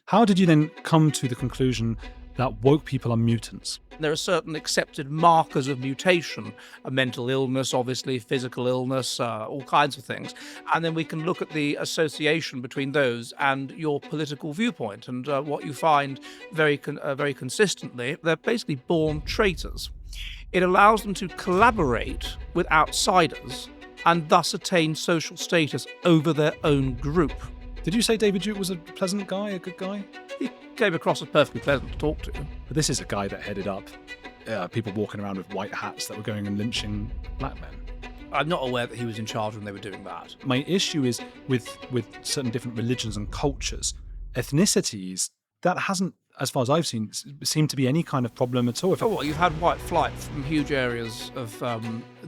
How did you then come to the conclusion that woke people are mutants? There are certain accepted markers of mutation, a mental illness, obviously, physical illness, all kinds of things. And then we can look at the association between those and your political viewpoint. And what you find very consistently, they're basically born traitors. It allows them to collaborate with outsiders and thus attain social status over their own group. Did you say David Duke was a pleasant guy, a good guy? He came across as perfectly pleasant to talk to. But this is a guy that headed up people walking around with white hats that were going and lynching black men. I'm not aware that he was in charge when they were doing that. My issue is with certain different religions and cultures, ethnicities, that hasn't, as far as I've seen, seemed to be any kind of problem at all. Oh, well, you've had white flight from huge areas of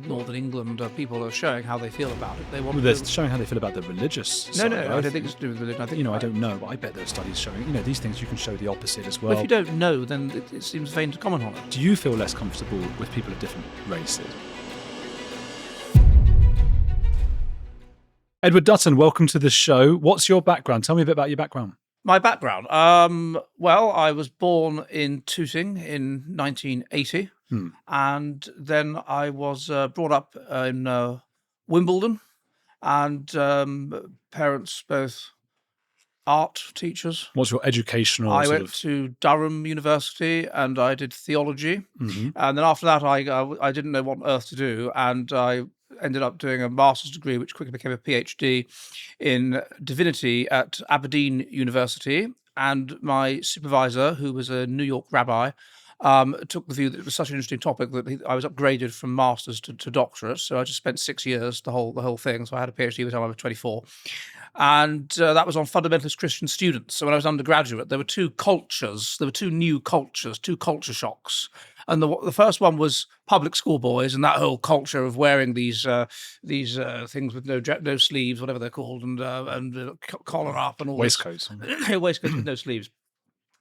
northern England. People are showing how they feel about it. They're showing how they feel about the religious side. No, I don't think it's to do with religion. I think, I don't know, but I bet there are studies showing, these things you can show the opposite as well. But if you don't know, then it seems vain to comment on it. Do you feel less comfortable with people of different races? Edward Dutton, welcome to the show. What's your background? Tell me a bit about your background. My background? Well, I was born in Tooting in 1980, and then I was brought up in Wimbledon, and parents both art teachers. What's your educational I went to Durham University, and I did theology, and then after that I didn't know what on earth to do, and I ended up doing a master's degree, which quickly became a PhD in divinity at Aberdeen University. And my supervisor, who was a New York rabbi, took the view that it was such an interesting topic that I was upgraded from master's to doctorate. So I just spent 6 years, the whole thing. So I had a PhD by the time I was 24. And that was on fundamentalist Christian students. So when I was undergraduate, there were two cultures. There were two new cultures, two culture shocks. And the first one was public school boys and that whole culture of wearing these things with no sleeves, whatever they're called, and collar up and all waistcoats. Waistcoats with no sleeves.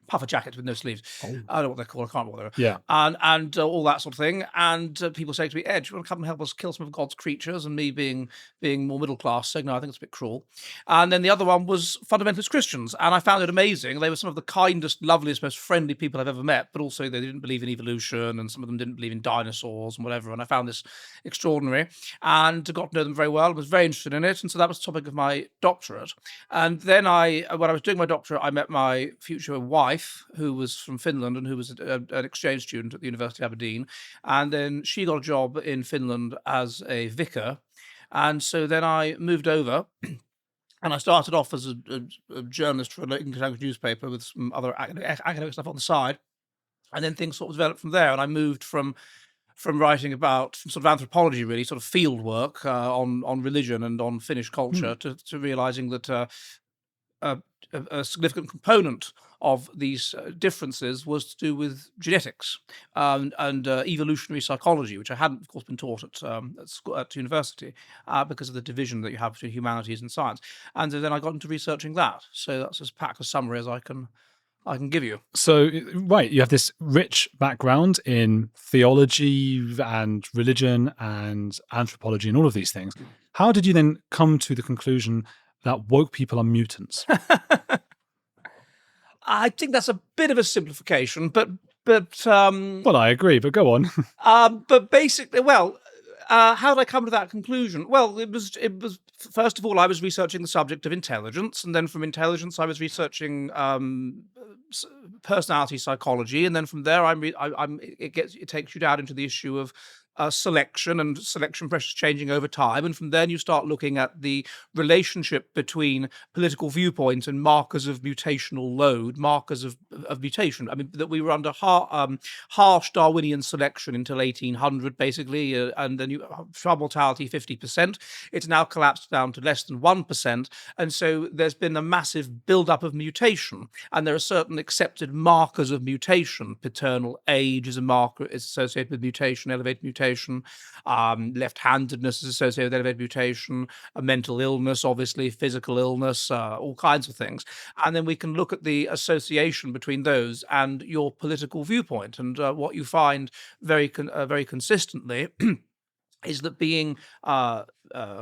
Puffer jackets with no sleeves. I don't know what they're called. I can't remember what they're. Yeah. And all that sort of thing. And people saying to me, Ed, do you want to come and help us kill some of God's creatures? And me being more middle class, saying, no, I think it's a bit cruel. And then the other one was fundamentalist Christians. And I found it amazing. They were some of the kindest, loveliest, most friendly people I've ever met. But also they didn't believe in evolution, and some of them didn't believe in dinosaurs and whatever. And I found this extraordinary and got to know them very well. I was very interested in it. And so that was the topic of my doctorate. And then when I was doing my doctorate, I met my future wife, who was from Finland and who was an exchange student at the University of Aberdeen. And then she got a job in Finland as a vicar. And so then I moved over and I started off as a journalist for an English language newspaper with some other academic stuff on the side. And then things sort of developed from there. And I moved from writing about sort of anthropology, really, sort of field work on religion and on Finnish culture to realizing that a significant component of these differences was to do with genetics and evolutionary psychology, which I hadn't, of course, been taught at university because of the division that you have between humanities and science. And so then I got into researching that. So that's as packed a summary as I can give you. So, right, you have this rich background in theology and religion and anthropology and all of these things. How did you then come to the conclusion that woke people are mutants? I think that's a bit of a simplification, but well, I agree, but go on. But basically, how did I come to that conclusion? Well, it was first of all, I was researching the subject of intelligence, and then from intelligence, I was researching personality psychology, and then from there, it takes you down into the issue of selection and selection pressures changing over time. And from then you start looking at the relationship between political viewpoints and markers of mutational load, markers of mutation. I mean, that we were under harsh Darwinian selection until 1800, basically, and then child mortality 50%. It's now collapsed down to less than 1%. And so there's been a massive buildup of mutation. And there are certain accepted markers of mutation. Paternal age is a marker, is associated with mutation, elevated mutation. Left-handedness is associated with elevated mutation, a mental illness, obviously, physical illness, all kinds of things. And then we can look at the association between those and your political viewpoint. And what you find very consistently is that being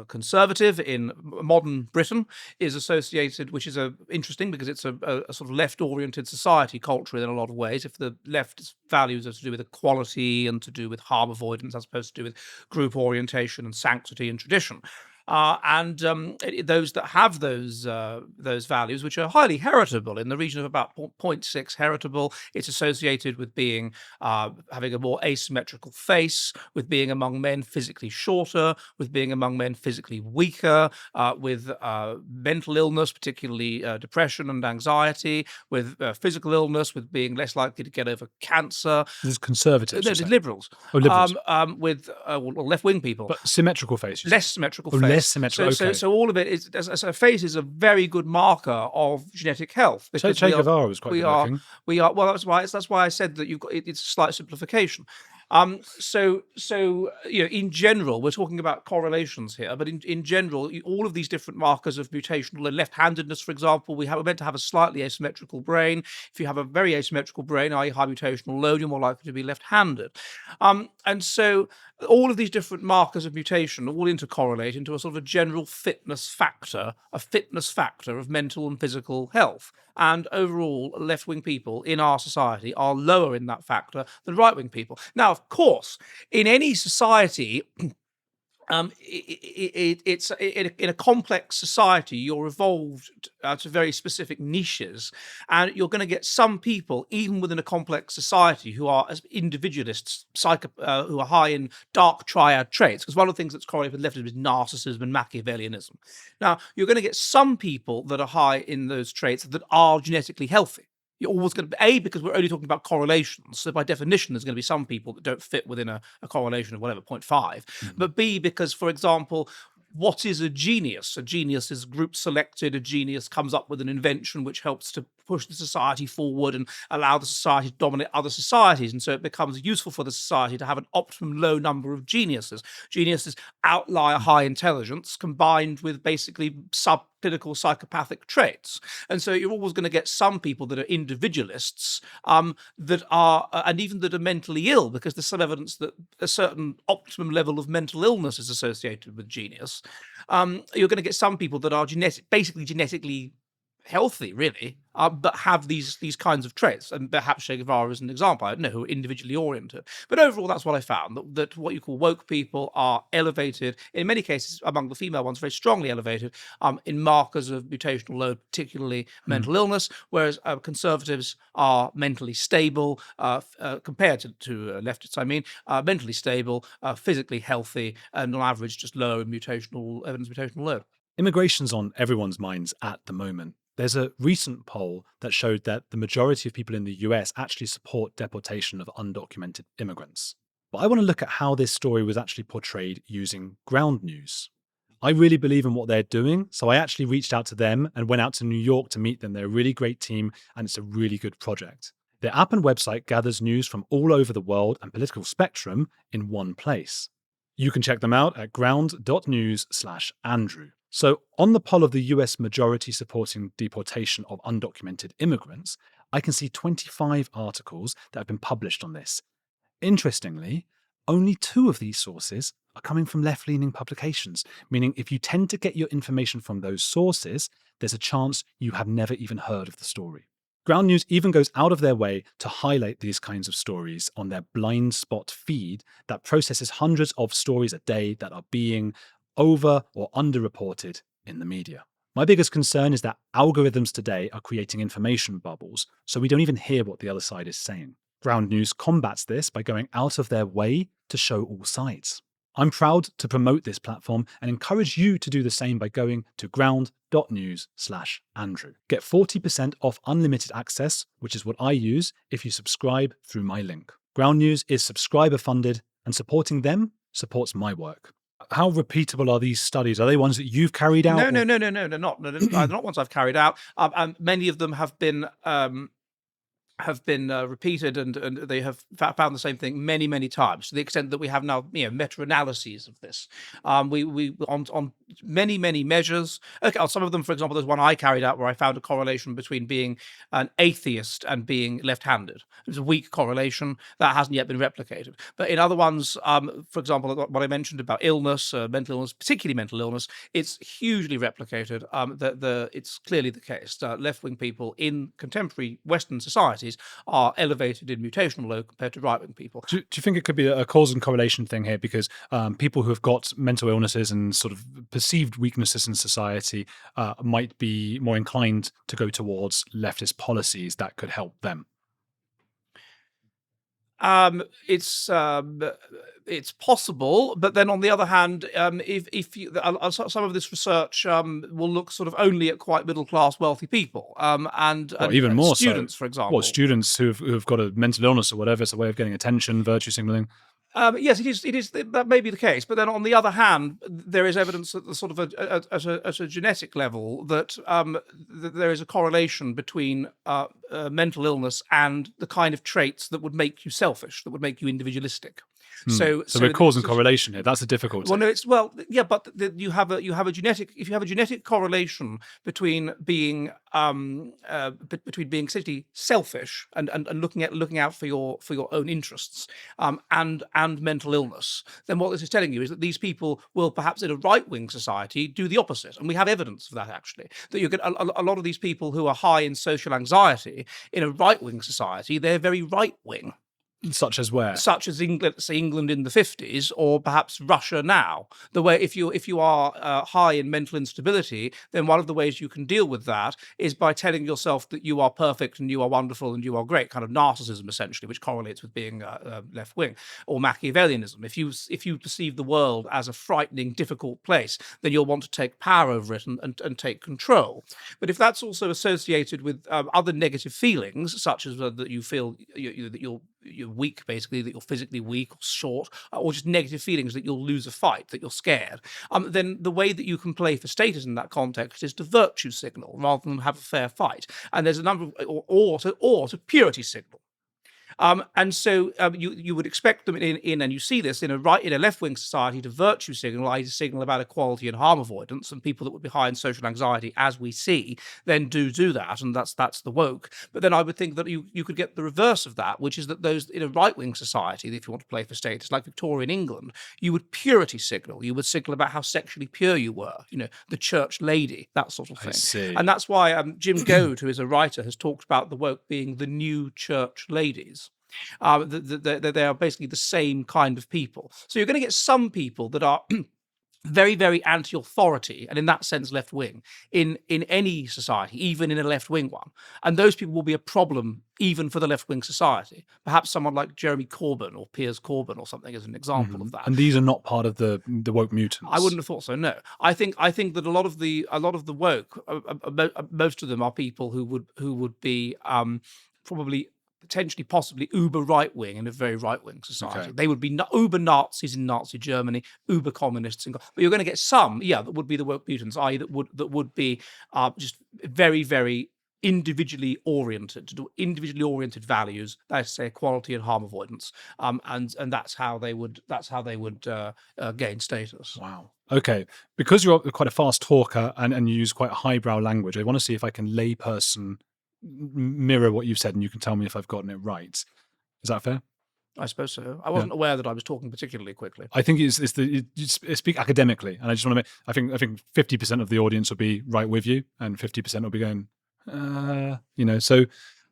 conservative in modern Britain is associated, which is interesting because it's a sort of left-oriented society culturally in a lot of ways. If the left's values are to do with equality and to do with harm avoidance as opposed to do with group orientation and sanctity and tradition. Those that have those values, which are highly heritable in the region of about 0.6 heritable, it's associated with being having a more asymmetrical face, with being among men physically shorter, with being among men physically weaker, with mental illness, particularly depression and anxiety, with physical illness, with being less likely to get over cancer. This is conservatives. No, you say? liberals. Oh, liberals. With left-wing people. But symmetrical face. You say? Less symmetrical Oh, face. less symmetrical. Okay. So all of it is, as a face is a very good marker of genetic health. Che Guevara was quite good looking. Well, that's why I said that it's a slight simplification. So in general, we're talking about correlations here, but in general, all of these different markers of mutational left-handedness, for example, we're meant to have a slightly asymmetrical brain. If you have a very asymmetrical brain, i.e. high mutational load, you're more likely to be left-handed. And so all of these different markers of mutation all intercorrelate into a sort of a general fitness factor of mental and physical health. And overall, left-wing people in our society are lower in that factor than right-wing people. Now, of course, in any society, it's in a complex society, you're evolved to very specific niches, and you're going to get some people, even within a complex society, who are as individualists, who are high in dark triad traits. Because one of the things that's correlated with leftism is narcissism and Machiavellianism. Now, you're going to get some people that are high in those traits that are genetically healthy. You're always going to because we're only talking about correlations. So by definition, there's going to be some people that don't fit within a correlation of whatever 0.5. But B, because, for example, what is a genius? A genius is group selected. A genius comes up with an invention which helps to push the society forward and allow the society to dominate other societies. And so it becomes useful for the society to have an optimum low number of geniuses. Geniuses outlier high intelligence combined with basically subclinical psychopathic traits. And so you're always going to get some people that are individualists that are, and even that are mentally ill, because there's some evidence that a certain optimum level of mental illness is associated with genius. You're going to get some people that are basically genetically healthy, really, but have these kinds of traits. And perhaps Che Guevara is an example. I don't know, who are individually oriented. But overall, that's what I found, that what you call woke people are elevated, in many cases, among the female ones, very strongly elevated in markers of mutational load, particularly mental illness, whereas conservatives are mentally stable, compared to leftists, I mean, mentally stable, physically healthy, and on average just low in mutational load. Immigration's on everyone's minds at the moment. There's a recent poll that showed that the majority of people in the US actually support deportation of undocumented immigrants. But I want to look at how this story was actually portrayed using ground news. I really believe in what they're doing, so I actually reached out to them and went out to New York to meet them. They're a really great team, and it's a really good project. Their app and website gathers news from all over the world and political spectrum in one place. You can check them out at ground.news/Andrew. So on the poll of the US majority supporting deportation of undocumented immigrants, I can see 25 articles that have been published on this. Interestingly, only 2 of these sources are coming from left-leaning publications, meaning if you tend to get your information from those sources, there's a chance you have never even heard of the story. Ground News even goes out of their way to highlight these kinds of stories on their blind spot feed that processes hundreds of stories a day that are being over or underreported in the media. My biggest concern is that algorithms today are creating information bubbles, so we don't even hear what the other side is saying. Ground News combats this by going out of their way to show all sides. I'm proud to promote this platform and encourage you to do the same by going to ground.news/Andrew. Get 40% off unlimited access, which is what I use if you subscribe through my link. Ground News is subscriber funded, and supporting them supports my work. How repeatable are these studies? Are they ones that you've carried out? No, they're not. They're not ones I've carried out. Many of them have been repeated, and they have found the same thing many times, to the extent that we have now meta-analyses of this. We on many, many measures. Okay, on some of them, for example, there's one I carried out where I found a correlation between being an atheist and being left-handed. It was a weak correlation that hasn't yet been replicated. But in other ones, for example, what I mentioned about illness, mental illness, particularly mental illness, it's hugely replicated. It's clearly the case that left-wing people in contemporary Western societies are elevated in mutational load compared to right-wing people. Do you think it could be a cause and correlation thing here? Because people who have got mental illnesses and sort of perceived weaknesses in society might be more inclined to go towards leftist policies that could help them. It's possible, but then on the other hand, if you, some of this research will look sort of only at quite middle class, wealthy people, and even more students, so. for example. Well, students who've got a mental illness or whatever, it's a way of getting attention, virtue signaling. Yes, it is. It is. That may be the case, but then on the other hand, there is evidence that the sort of at a genetic level that there is a correlation between mental illness and the kind of traits that would make you selfish, that would make you individualistic. So we're causing correlation here. That's the difficulty. Well, no, but you have a genetic. If you have a genetic correlation between being essentially selfish and looking out for your own interests and mental illness, then what this is telling you is that these people will perhaps in a right wing society do the opposite, and we have evidence of that actually. That you get a lot of these people who are high in social anxiety in a right wing society, they're very right wing. Such as where? Such as England, say England in the 50s, or perhaps Russia now. The way if you are high in mental instability, then one of the ways you can deal with that is by telling yourself that you are perfect and you are wonderful and you are great, kind of narcissism essentially, which correlates with being left wing, or Machiavellianism. If you perceive the world as a frightening, difficult place, then you'll want to take power over it and take control. But if that's also associated with other negative feelings, such as that you feel that you're weak, basically, that you're physically weak or short, or just negative feelings that you'll lose a fight, that you're scared, then the way that you can play for status in that context is to virtue signal rather than have a fair fight. And there's a number of, or to purity signal. And so you would expect them and you see this in a left-wing society to virtue signal, i.e. to signal about equality and harm avoidance, and people that would be high in social anxiety, as we see, then do that, and that's the woke. But then I would think that you could get the reverse of that, which is that those in a right-wing society, if you want to play for status, like Victorian England, you would purity signal. You would signal about how sexually pure you were, the church lady, that sort of thing. I see. And that's why Jim Goad, who is a writer, has talked about the woke being the new church ladies. They are basically the same kind of people. So you're going to get some people that are very, very anti-authority, and in that sense left-wing, in any society, even in a left-wing one. And those people will be a problem even for the left-wing society. Perhaps someone like Jeremy Corbyn or Piers Corbyn or something is an example of that. And these are not part of the woke mutants. I wouldn't have thought so. No, I think that a lot of the woke, most of them are people who would be probably potentially, possibly uber right-wing in a very right-wing society. Okay. They would be uber Nazis in Nazi Germany, uber communists, but you're going to get some, that would be the woke mutants, i.e. that would be just very, very individually oriented, to do individually oriented values, that is to say equality and harm avoidance, and that's how they would gain status. Wow. Okay, because you're quite a fast talker and you use quite highbrow language, I want to see if I can layperson mirror what you've said, and you can tell me if I've gotten it right. Is that fair? I suppose so. I wasn't aware that I was talking particularly quickly. I think you speak academically, and I just want to make. I think 50% of the audience will be right with you, and 50% will be going, So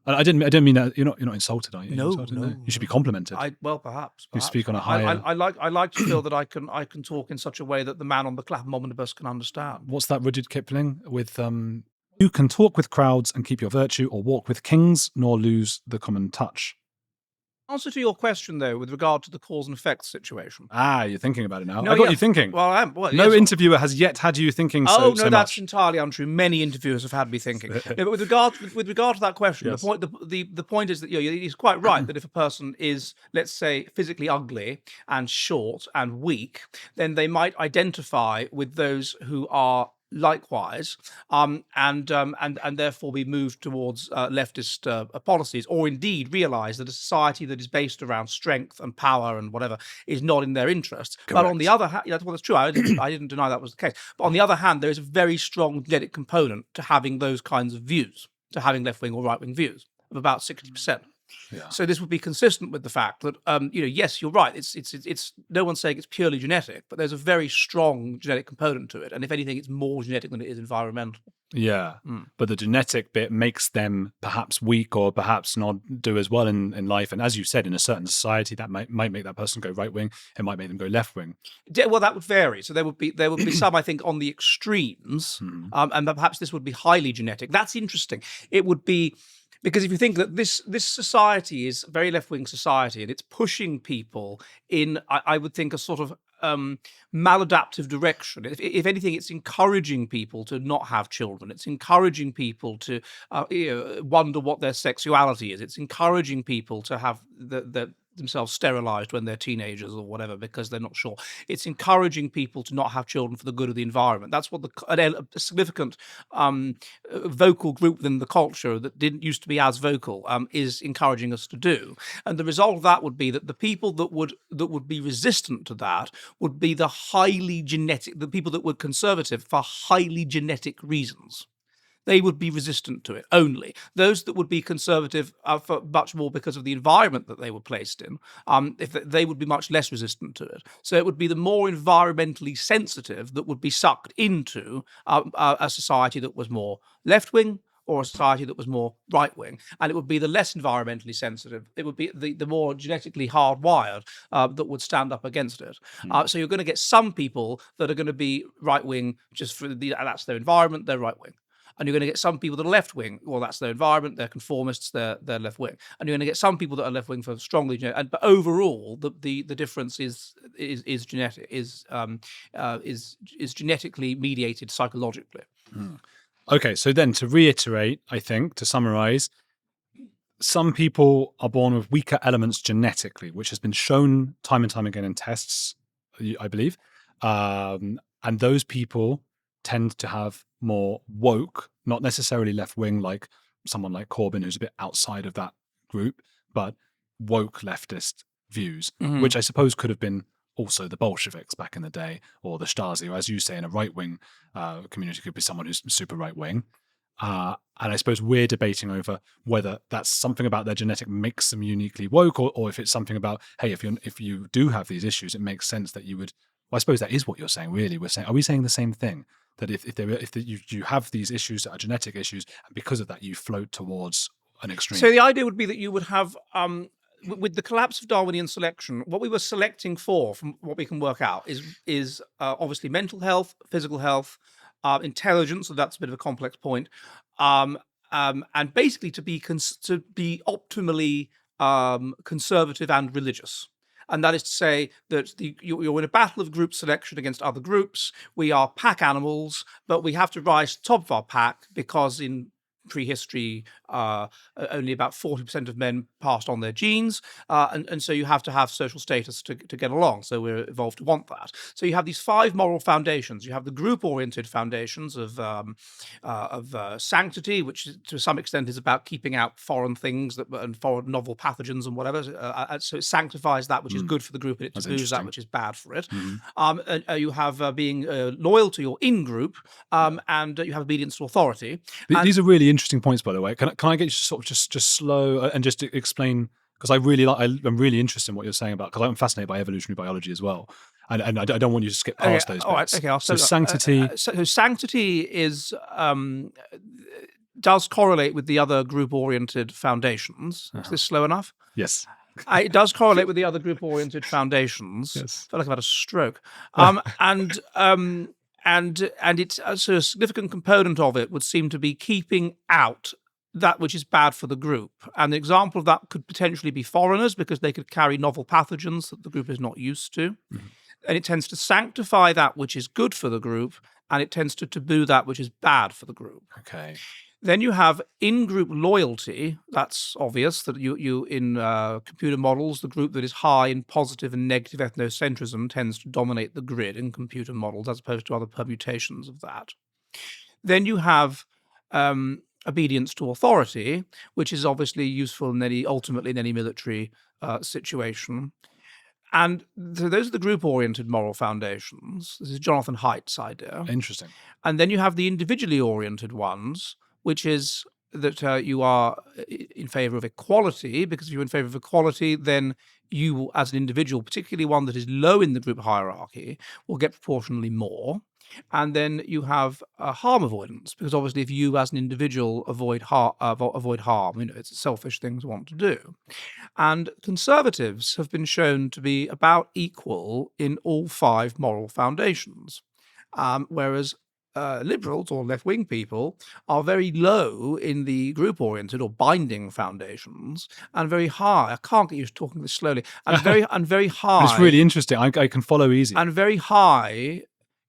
I didn't mean that. You're not insulted, are you? No, insulted? no. You should be complimented. Perhaps. You speak on a higher. I like to feel that I can talk in such a way that the man on the Clapham omnibus can understand. What's that Rudyard Kipling with? You can talk with crowds and keep your virtue, or walk with kings, nor lose the common touch. Answer to your question, though, with regard to the cause and effect situation. You're thinking about it now. I got you thinking. Well, I am. Well, no interviewer has yet had you thinking so that's much. entirely untrue. Many interviewers have had me thinking. But with regard to that question, Yes. the point is that he's quite right that if a person is, let's say, physically ugly and short and weak, then they might identify with those who are likewise, and therefore be moved towards leftist policies, or indeed realize that a society that is based around strength and power and whatever is not in their interest. But on the other hand, that's true. I didn't deny that was the case. But on the other hand, there is a very strong genetic component to having those kinds of views, to having left-wing or right-wing views of about 60%. Yeah. So this would be consistent with the fact that, yes, you're right. It's no one's saying it's purely genetic, but there's a very strong genetic component to it. And if anything, it's more genetic than it is environmental. Yeah. But the genetic bit makes them perhaps weak or perhaps not do as well in life. And as you said, in a certain society, that might make that person go right wing. It might make them go left wing. Well, that would vary. So there would be some, I think, on the extremes, and perhaps this would be highly genetic. That's interesting. It would be. Because if you think that this society is a very left-wing society and it's pushing people in, I would think, a sort of maladaptive direction. If anything, it's encouraging people to not have children. It's encouraging people to wonder what their sexuality is. It's encouraging people to have themselves sterilized when they're teenagers or whatever because they're not sure. It's encouraging people to not have children for the good of the environment. That's what a significant vocal group within the culture that didn't used to be as vocal is encouraging us to do. And the result of that would be that the people that would be resistant to that would be the people that were conservative for highly genetic reasons. They would be resistant to it only. Those that would be conservative for much more because of the environment that they were placed in, they would be much less resistant to it. So it would be the more environmentally sensitive that would be sucked into a society that was more left-wing or a society that was more right-wing. And it would be the less environmentally sensitive. It would be the more genetically hardwired that would stand up against it. So you're going to get some people that are going to be right-wing just for that's their environment, they're right-wing. And you're going to get some people that are left-wing. Well, that's their environment. They're conformists. They're left-wing. And you're going to get some people that are left-wing for strongly genetic. But overall, the difference is genetic, is genetically mediated psychologically. Okay, so then to reiterate, I think, to summarize, some people are born with weaker elements genetically, which has been shown time and time again in tests, I believe. And those people tend to have more woke, not necessarily left-wing, like someone like Corbyn, who's a bit outside of that group, but woke leftist views, which I suppose could have been also the Bolsheviks back in the day, or the Stasi, or as you say, in a right-wing community, could be someone who's super right-wing. And I suppose we're debating over whether that's something about their genetic makes them uniquely woke, or if it's something about, hey, if you do have these issues, it makes sense that you would. Well, I suppose that is what you're saying. Really, are we saying the same thing? That if you have these issues that are genetic issues, and because of that you float towards an extreme. So the idea would be that you would have, with the collapse of Darwinian selection, what we were selecting for, from what we can work out, is obviously mental health, physical health, intelligence. So that's a bit of a complex point, and basically to be optimally conservative and religious. And that is to say that you're in a battle of group selection against other groups. We are pack animals, but we have to rise to the top of our pack because in prehistory, only about 40% of men passed on their genes. And so you have to have social status to get along. So we're evolved to want that. So you have these 5 moral foundations. You have the group-oriented foundations of sanctity, which to some extent is about keeping out foreign things and foreign novel pathogens and whatever. So it sanctifies that which is good for the group and it taboos that which is bad for it. And you have being loyal to your in-group, and you have obedience to authority. These are really interesting points, by the way. Can I get you sort of just slow and just to explain, because I'm really interested in what you're saying about, because I'm fascinated by evolutionary biology as well, and I don't want you to skip past those bits. All right, okay. So sanctity. So sanctity is does correlate with the other group-oriented foundations. Is this slow enough? Yes. It does correlate with the other group-oriented foundations. Yes. I feel like I've had a stroke. And it's so a significant component of it would seem to be keeping out that which is bad for the group. And the example of that could potentially be foreigners, because they could carry novel pathogens that the group is not used to. And it tends to sanctify that which is good for the group, and it tends to taboo that which is bad for the group. Okay. Then you have in-group loyalty. That's obvious that you in computer models, the group that is high in positive and negative ethnocentrism tends to dominate the grid in computer models, as opposed to other permutations of that. Then you have obedience to authority, which is obviously useful ultimately in any military situation. And so those are the group-oriented moral foundations. This is Jonathan Haidt's idea. Interesting. And then you have the individually oriented ones, which is that you are in favor of equality, because if you're in favor of equality, then you, as an individual, particularly one that is low in the group hierarchy, will get proportionally more. And then you have harm avoidance, because obviously if you as an individual avoid harm, it's a selfish thing to want to do. And conservatives have been shown to be about equal in all 5 moral foundations, whereas liberals or left-wing people are very low in the group-oriented or binding foundations, and very high. I can't get used to talking this slowly. And very high. It's really interesting. I can follow easy. And very high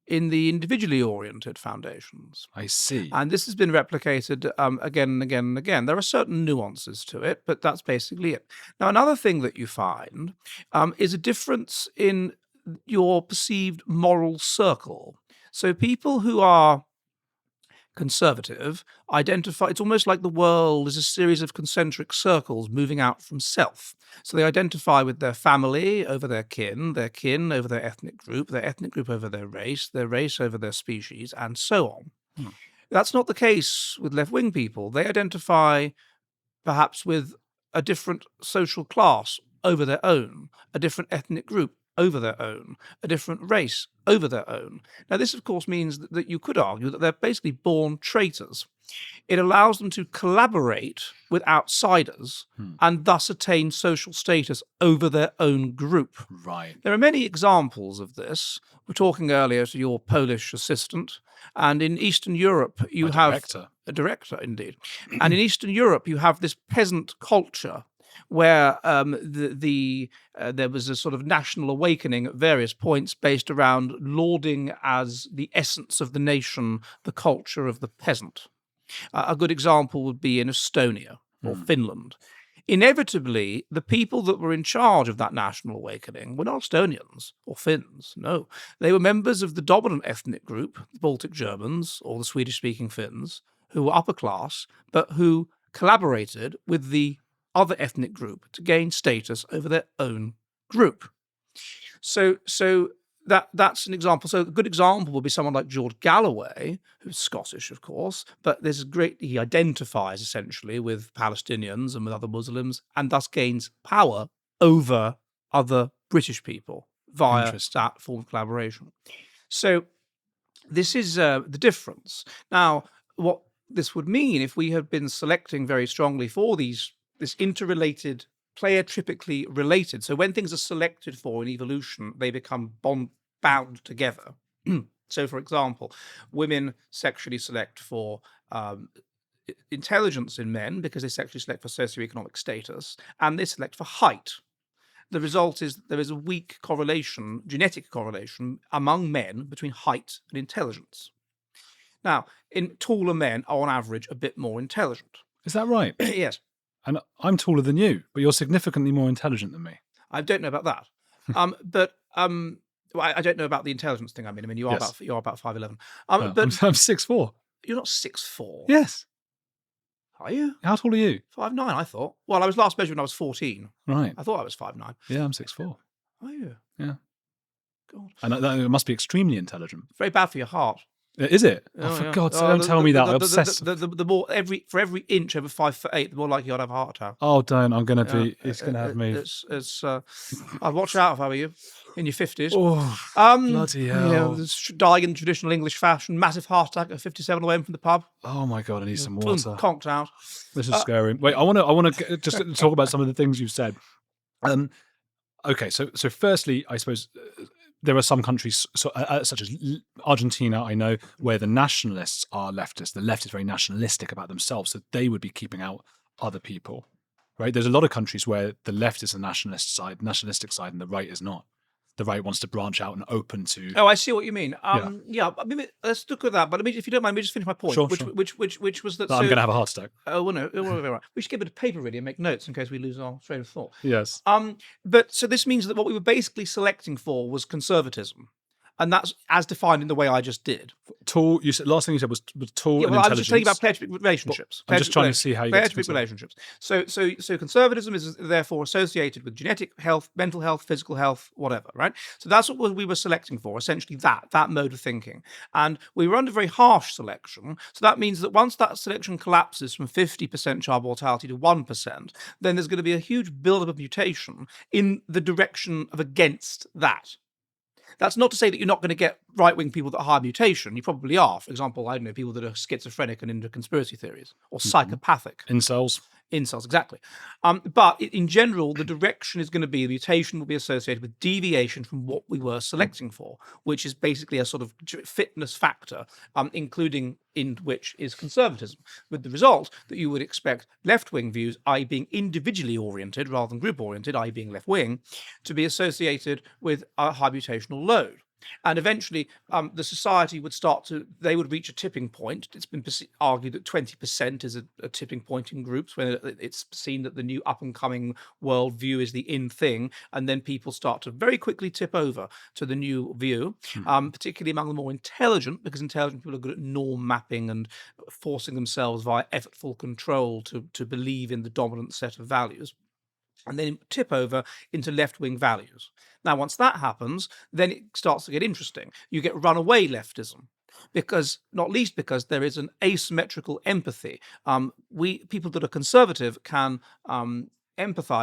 in the individually oriented foundations. I see. And this has been replicated again and again and again. There are certain nuances to it, but that's basically it. Now, another thing that you find is a difference in your perceived moral circle. So people who are conservative identify, it's almost like the world is a series of concentric circles moving out from self. So they identify with their family over their kin over their ethnic group over their race over their species, and so on. That's not the case with left-wing people. They identify perhaps with a different social class over their own, a different ethnic group over their own, a different race over their own. Now, this, of course, means that you could argue that they're basically born traitors. It allows them to collaborate with outsiders and thus attain social status over their own group. Right. There are many examples of this. We're talking earlier to your Polish assistant, and in Eastern Europe you have a director, indeed. And in Eastern Europe you have this peasant culture where there was a sort of national awakening at various points based around lauding as the essence of the nation the culture of the peasant. A good example would be in Estonia or Finland. Inevitably, the people that were in charge of that national awakening were not Estonians or Finns, no. They were members of the dominant ethnic group, the Baltic Germans or the Swedish-speaking Finns, who were upper class, but who collaborated with the other ethnic group to gain status over their own group. So that's an example. So a good example would be someone like George Galloway, who's Scottish, of course, but he identifies essentially with Palestinians and with other Muslims, and thus gains power over other British people via that form of collaboration. So this is the difference. Now, what this would mean if we had been selecting very strongly for this interrelated, pleiotropically related. So when things are selected for in evolution, they become bound together. So, for example, women sexually select for intelligence in men because they sexually select for socioeconomic status, and they select for height. The result is there is a weak correlation, genetic correlation, among men between height and intelligence. Now, taller men are on average a bit more intelligent. Is that right? Yes. And I'm taller than you, but you're significantly more intelligent than me. I don't know about that. I don't know about the intelligence thing. I mean, you are about 5'11". But I'm 6'4". You're not 6'4". Yes. Are you? How tall are you? 5'9", I thought. Well, I was last measured when I was 14. Right. I thought I was 5'9". Yeah, I'm 6'4". Are you? Yeah. God. And it must be extremely intelligent. Very bad for your heart. Is it? For God's sake, don't tell me that. I'm obsessed. The more for every inch over 5'8", the more likely you'd have a heart attack. Oh, don't! I'm gonna be. It's gonna have me. I'd watch out if I were you. In your 50s. Oh, bloody hell! Dying in traditional English fashion, massive heart attack at 57 away from the pub. Oh my God! I need some water. Conked out. This is scary. Wait, I want to just talk about some of the things you said. Okay, so firstly, I suppose. There are some countries, such as Argentina, I know, where the nationalists are leftist. The left is very nationalistic about themselves, so they would be keeping out other people, right? There's a lot of countries where the left is the nationalistic side, and the right is not. The right wants to branch out and open to. Oh, I see what you mean. Yeah. I mean, let's look at that. But if you don't mind, let me just finish my point. Sure, which was that. I'm going to have a heart attack. Oh, well, no. We should get a bit of paper ready and make notes in case we lose our train of thought. Yes. But so this means that what we were basically selecting for was conservatism. And that's as defined in the way I just did. Tall. You said last thing you said was tall Yeah, and well, I was intelligence. just telling you about player-to-pick relationships. I'm just trying to see how you get to player-to-pick relationships. So conservatism is therefore associated with genetic health, mental health, physical health, whatever, right? So that's what we were selecting for, essentially that mode of thinking. And we were under very harsh selection. So that means that once that selection collapses from 50% child mortality to 1%, then there's going to be a huge buildup of mutation in the direction of against that. That's not to say that you're not going to get right-wing people that are high mutation. You probably are. For example, I don't know, people that are schizophrenic and into conspiracy theories, or psychopathic. Incels. Incels, exactly. But in general, the direction is going to be mutation will be associated with deviation from what we were selecting for, which is basically a sort of fitness factor, including in which is conservatism, with the result that you would expect left-wing views, i.e. being individually oriented rather than group-oriented, i.e. being left-wing, to be associated with a high mutational load. And eventually, the society would they would reach a tipping point. It's been argued that 20% is a tipping point in groups, when it's seen that the new up-and-coming worldview is the in thing, and then people start to very quickly tip over to the new view, particularly among the more intelligent, because intelligent people are good at norm mapping and forcing themselves via effortful control to believe in the dominant set of values, and then tip over into left-wing values. Now, once that happens, then it starts to get interesting. You get runaway leftism, not least because there is an asymmetrical empathy. People that are conservative can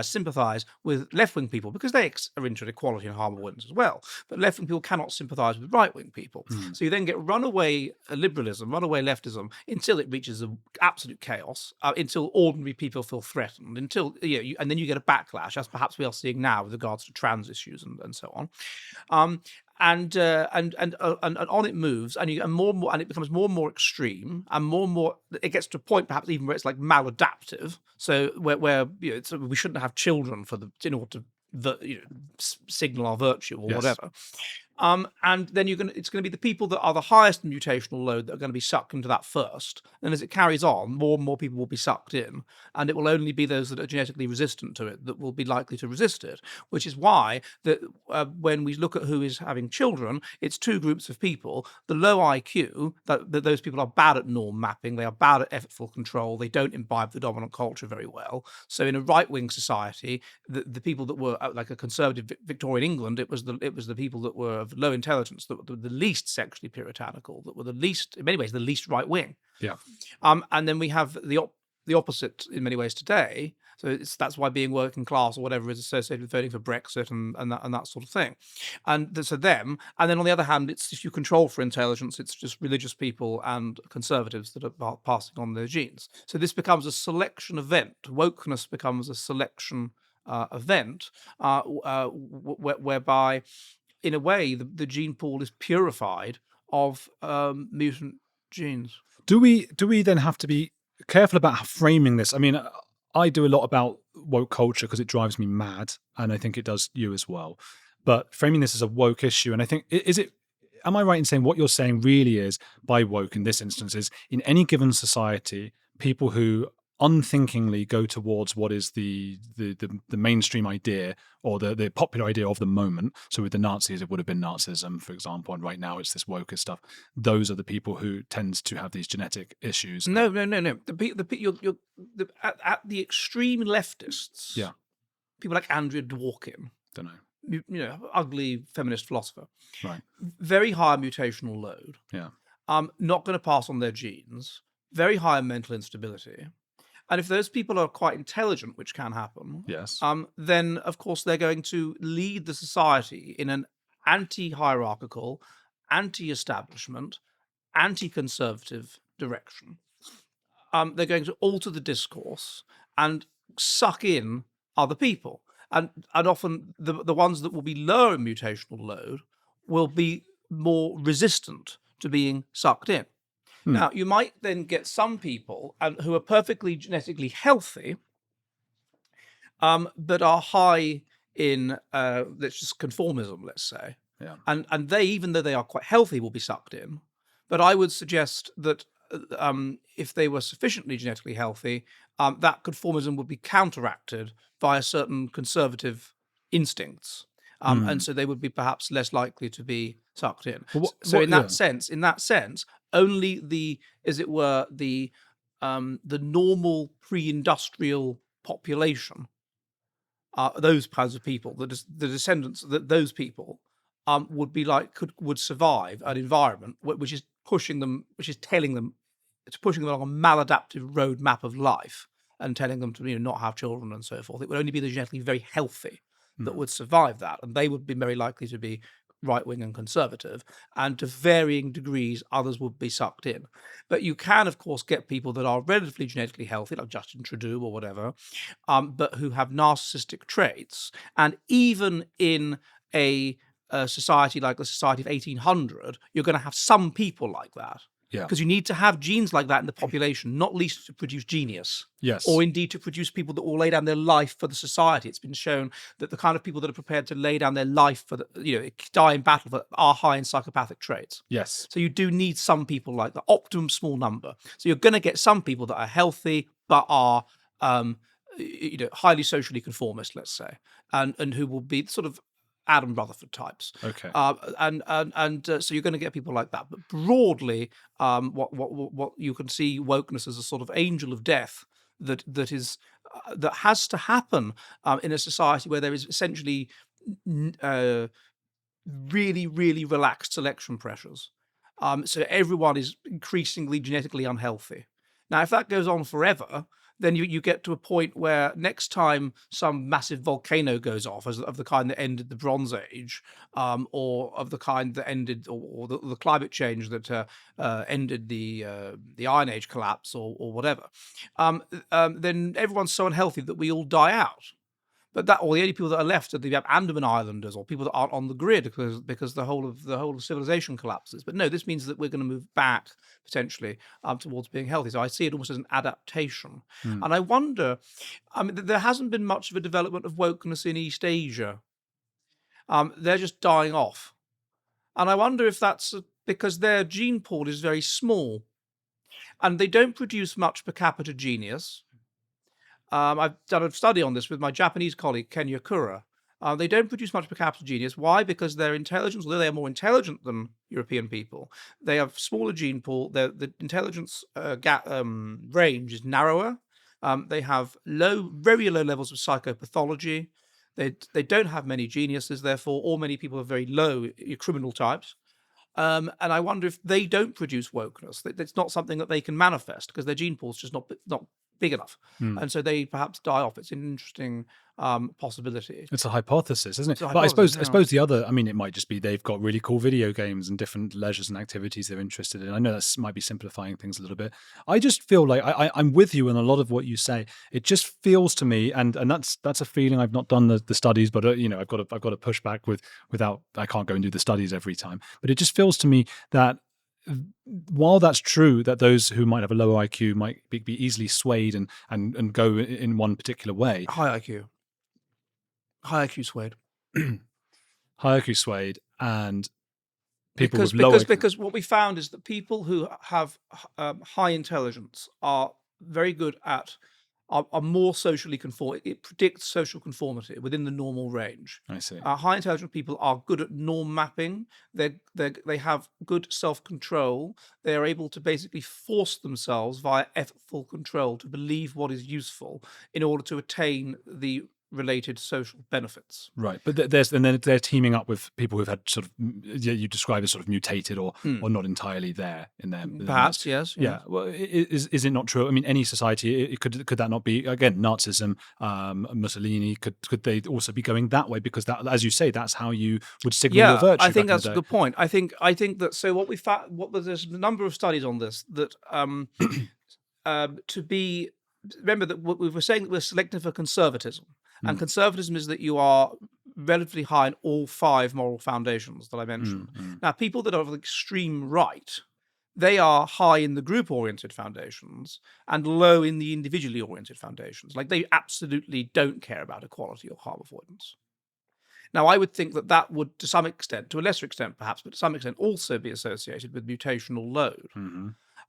sympathize with left-wing people because they are into equality and harmonies as well. But left-wing people cannot sympathize with right-wing people. So you then get runaway liberalism, runaway leftism, until it reaches absolute chaos, until ordinary people feel threatened, until and then you get a backlash, as perhaps we are seeing now with regards to trans issues and so on. And on it moves, and more and more, and it becomes more and more extreme, and more. It gets to a point, perhaps even where it's like maladaptive. So where we shouldn't have children in order to signal our virtue or whatever. And then it's going to be the people that are the highest in mutational load that are going to be sucked into that first. And as it carries on, more and more people will be sucked in, and it will only be those that are genetically resistant to it that will be likely to resist it. Which is why that when we look at who is having children, it's two groups of people: the low IQ, that those people are bad at norm mapping, they are bad at effortful control, they don't imbibe the dominant culture very well. So in a right-wing society, the people that were like a conservative Victorian England, it was the people that were of low intelligence that were the least sexually puritanical, that were the least, in many ways, the least right wing. Yeah. And then we have the opposite in many ways today. So that's why being working class or whatever is associated with voting for Brexit and that sort of thing. And so them. And then on the other hand, it's if you control for intelligence, it's just religious people and conservatives that are passing on their genes. So this becomes a selection event. Wokeness becomes a selection event whereby, in a way, the gene pool is purified of mutant genes. Do we then have to be careful about framing this? I mean, I do a lot about woke culture because it drives me mad, and I think it does you as well. But framing this as a woke issue, and I think am I right in saying what you're saying really is, by woke in this instance, is in any given society, people who unthinkingly go towards what is the mainstream idea or the popular idea of the moment. So with the Nazis, it would have been Nazism, for example, and right now it's this woke stuff. Those are the people who tend to have these genetic issues. No. At the extreme leftists, people like Andrea Dworkin, Don't know. Ugly feminist philosopher, Right? Very high mutational load. Yeah. Not going to pass on their genes. Very high mental instability. And if those people are quite intelligent, which can happen, Yes. then of course they're going to lead the society in an anti-hierarchical, anti-establishment, anti-conservative direction. They're going to alter the discourse and suck in other people. And often the ones that will be lower in mutational load will be more resistant to being sucked in. Now, you might then get some people who are perfectly genetically healthy, but are high in, let's just conformism, let's say. Yeah. And they, even though they are quite healthy, will be sucked in. But I would suggest that if they were sufficiently genetically healthy, that conformism would be counteracted by certain conservative instincts. and so they would be perhaps less likely to be sucked in. But So in yeah. that sense, only the, as it were, the normal pre-industrial population, those kinds of people, the descendants, those people would be would survive an environment which is pushing them, which is telling them, it's pushing them along a maladaptive roadmap of life and telling them to not have children and so forth. It would only be the genetically very healthy that would survive that, and they would be very likely to be right-wing and conservative, and to varying degrees others would be sucked in. But you can, of course, get people that are relatively genetically healthy, like Justin Trudeau or whatever, but who have narcissistic traits. And even in a society like the society of 1800, you're going to have some people like that. Yeah. Because you need to have genes like that in the population, not least to produce genius. Yes. Or indeed to produce people that will lay down their life for the society. It's been shown that the kind of people that are prepared to lay down their life for die in battle for, are high in psychopathic traits. Yes. So you do need some people like the optimum small number. So you're going to get some people that are healthy but are highly socially conformist, let's say, and who will be sort of Adam Rutherford types. Okay. So you're going to get people like that. But broadly, what you can see wokeness as a sort of angel of death that has to happen in a society where there is essentially really, really relaxed selection pressures. So everyone is increasingly genetically unhealthy. Now, if that goes on forever, then you get to a point where next time some massive volcano goes off, of the kind that ended the Bronze Age, or of the kind that ended, or the climate change that ended the Iron Age collapse, or whatever, then everyone's so unhealthy that we all die out. But the only people that are left are the Andaman Islanders, or people that aren't on the grid because the whole of civilization collapses. But no, this means that we're going to move back potentially towards being healthy. So I see it almost as an adaptation. And I wonder, there hasn't been much of a development of wokeness in East Asia. They're just dying off. And I wonder if that's because their gene pool is very small and they don't produce much per capita genius. I've done a study on this with my Japanese colleague, Ken Yakura. They don't produce much per capita genius. Why? Because their intelligence, although they are more intelligent than European people, they have smaller gene pool. The intelligence range is narrower. They have very low levels of psychopathology. They don't have many geniuses, therefore, or many people are very low criminal types. And I wonder if they don't produce wokeness. It's not something that they can manifest because their gene pool is just not big enough, and so they perhaps die off. It's an interesting possibility. It's a hypothesis, isn't it? But I suppose the other, it might just be they've got really cool video games and different leisures and activities they're interested in. I know that might be simplifying things a little bit. I just feel like I'm with you in a lot of what you say. It just feels to me, and that's a feeling. I've not done the studies, but I've got to push back without. I can't go and do the studies every time. But it just feels to me that while that's true that those who might have a lower IQ might be easily swayed and go in one particular way. High IQ swayed. High IQ swayed, and people with low IQ. Because what we found is that people who have high intelligence are very good at are more socially conform. It predicts social conformity within the normal range. I see. High intelligent people are good at norm mapping. They have good self-control. They are able to basically force themselves via effortful control to believe what is useful in order to attain the related social benefits. Right, but then they're teaming up with people who've had sort of, you describe as sort of mutated or not entirely there in their perhaps yes. Yeah. Well, is it not true? Any society could that not be, again, Nazism, Mussolini? Could they also be going that way? Because that, as you say, that's how you would signal your virtue. I think that's a good point. I think that, so what we found, there's a number of studies on this that remember that we were saying that we're selecting for conservatism. And conservatism is that you are relatively high in all 5 moral foundations that I mentioned. Now, people that are of the extreme right, they are high in the group-oriented foundations and low in the individually oriented foundations. Like, they absolutely don't care about equality or harm avoidance. Now, I would think that would, to some extent, to a lesser extent perhaps, but to some extent also be associated with mutational load.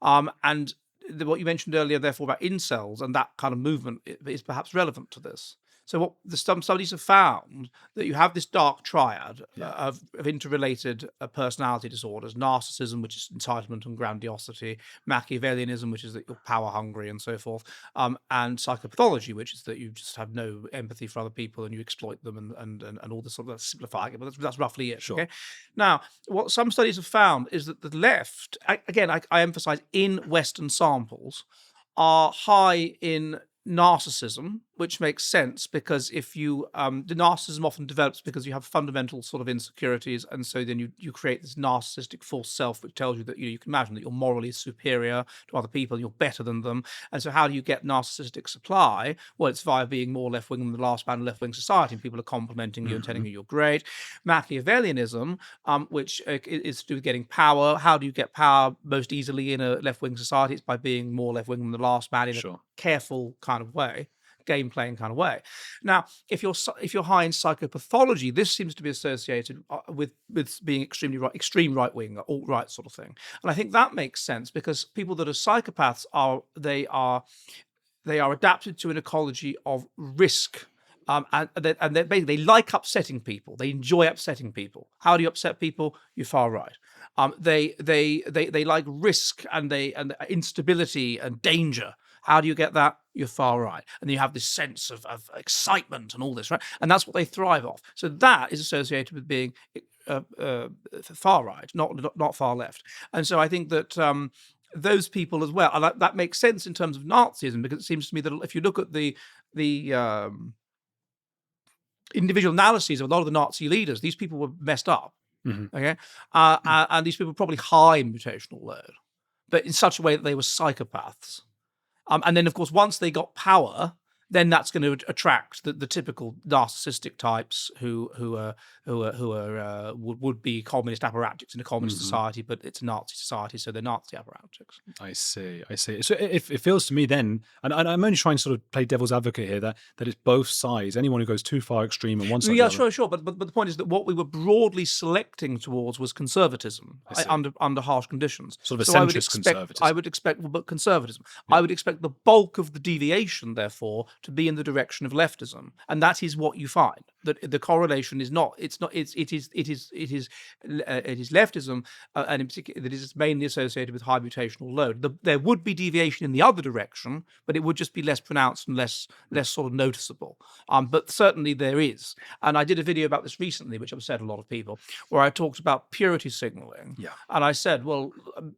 And what you mentioned earlier, therefore, about incels and that kind of movement is perhaps relevant to this. So what some studies have found that you have this dark triad Yeah. of interrelated personality disorders: narcissism, which is entitlement and grandiosity; Machiavellianism, which is that you're power hungry and so forth; and psychopathology, which is that you just have no empathy for other people and you exploit them and all this sort of, that's simplifying it, but that's roughly it. Sure. Okay. Now, what some studies have found is that the left, I emphasize in Western samples, are high in narcissism, which makes sense because if you the narcissism often develops because you have fundamental sort of insecurities, and so then you create this narcissistic false self which tells you that you can imagine that you're morally superior to other people, you're better than them. And so how do you get narcissistic supply? Well, it's via being more left-wing than the last man in left-wing society, and people are complimenting you and telling you you're great. Machiavellianism, which is to do with getting power. How do you get power most easily in a left-wing society? It's by being more left-wing than the last man in a careful kind of way, game playing kind of way. Now, if you're high in psychopathology, this seems to be associated with being extreme right wing, alt right sort of thing. And I think that makes sense because people that are psychopaths they are adapted to an ecology of risk. And they like upsetting people. They enjoy upsetting people. How do you upset people? You're far right. They like risk and instability and danger. How do you get that? You're far right. And you have this sense of excitement and all this, right? And that's what they thrive off. So that is associated with being far right, not far left. And so I think that those people as well, and that makes sense in terms of Nazism, because it seems to me that if you look at the individual analyses of a lot of the Nazi leaders, these people were messed up. Okay, and these people were probably high in mutational load, but in such a way that they were psychopaths. And then, of course, once they got power, then that's going to attract the typical narcissistic types who would be communist apparatchiks in a communist society, but it's a Nazi society, so they're Nazi apparatchiks. I see. So it feels to me then, and I'm only trying to sort of play devil's advocate here, that it's both sides. Anyone who goes too far extreme on one side. Yeah, sure. But the point is that what we were broadly selecting towards was conservatism under harsh conditions. Sort of a centrist conservatism. I would expect conservatism. Yeah. I would expect the bulk of the deviation, therefore, to be in the direction of leftism, and that is what you find. That the correlation is not. It is leftism, and in particular, that is mainly associated with high mutational load. There would be deviation in the other direction, but it would just be less pronounced and less sort of noticeable. But certainly there is. And I did a video about this recently, which upset a lot of people, where I talked about purity signaling. Yeah. And I said, well,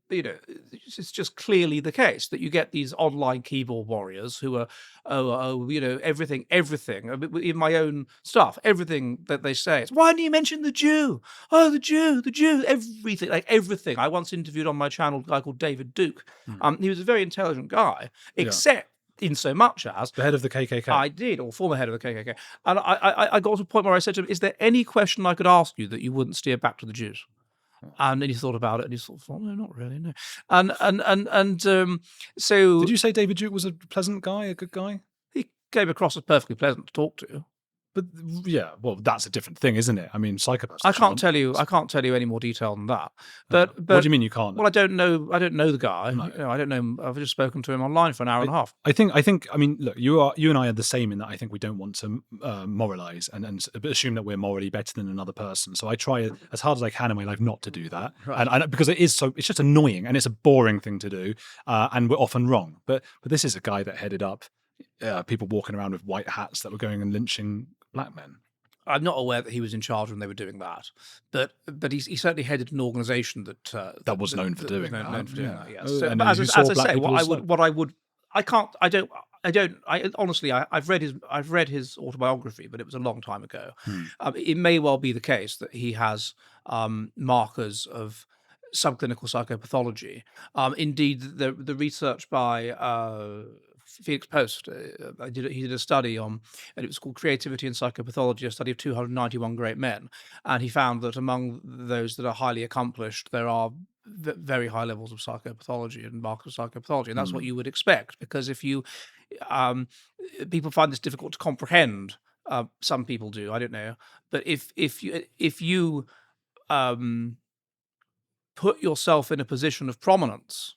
it's just clearly the case that you get these online keyboard warriors who are everything, in my own stuff, everything that they say. It's, why didn't you mention the Jew? Oh, the Jew, everything, like everything. I once interviewed on my channel a guy called David Duke. He was a very intelligent guy, except in so much as the head of the KKK. I did, or former head of the KKK. And I got to a point where I said to him, is there any question I could ask you that you wouldn't steer back to the Jews? And then he thought about it, and he thought, no, not really, no. So did you say David Duke was a pleasant guy, a good guy? He came across as perfectly pleasant to talk to. But yeah, well, that's a different thing, isn't it? I mean, psychopaths. I can't tell you any more detail than that. But what do you mean you can't? Well, I don't know the guy. No. I don't know. I've just spoken to him online for an hour and a half. I think. I mean, look, you and I are the same in that I think we don't want to moralize and assume that we're morally better than another person. So I try as hard as I can in my life not to do that, right. and because it's just annoying and it's a boring thing to do, and we're often wrong. But this is a guy that headed up people walking around with white hats that were going and lynching black men. I'm not aware that he was in charge when they were doing that, but he certainly headed an organisation that was known for doing that. Yeah. So, as I say, honestly, I've read his autobiography, but it was a long time ago. It may well be the case that he has markers of subclinical psychopathology. Indeed, the research by Felix Post, he did a study on, and it was called Creativity and Psychopathology, a study of 291 great men, and he found that among those that are highly accomplished, there are very high levels of psychopathology and markers of psychopathology, and that's what you would expect, because if you people find this difficult to comprehend. Some people do, I don't know, but if you put yourself in a position of prominence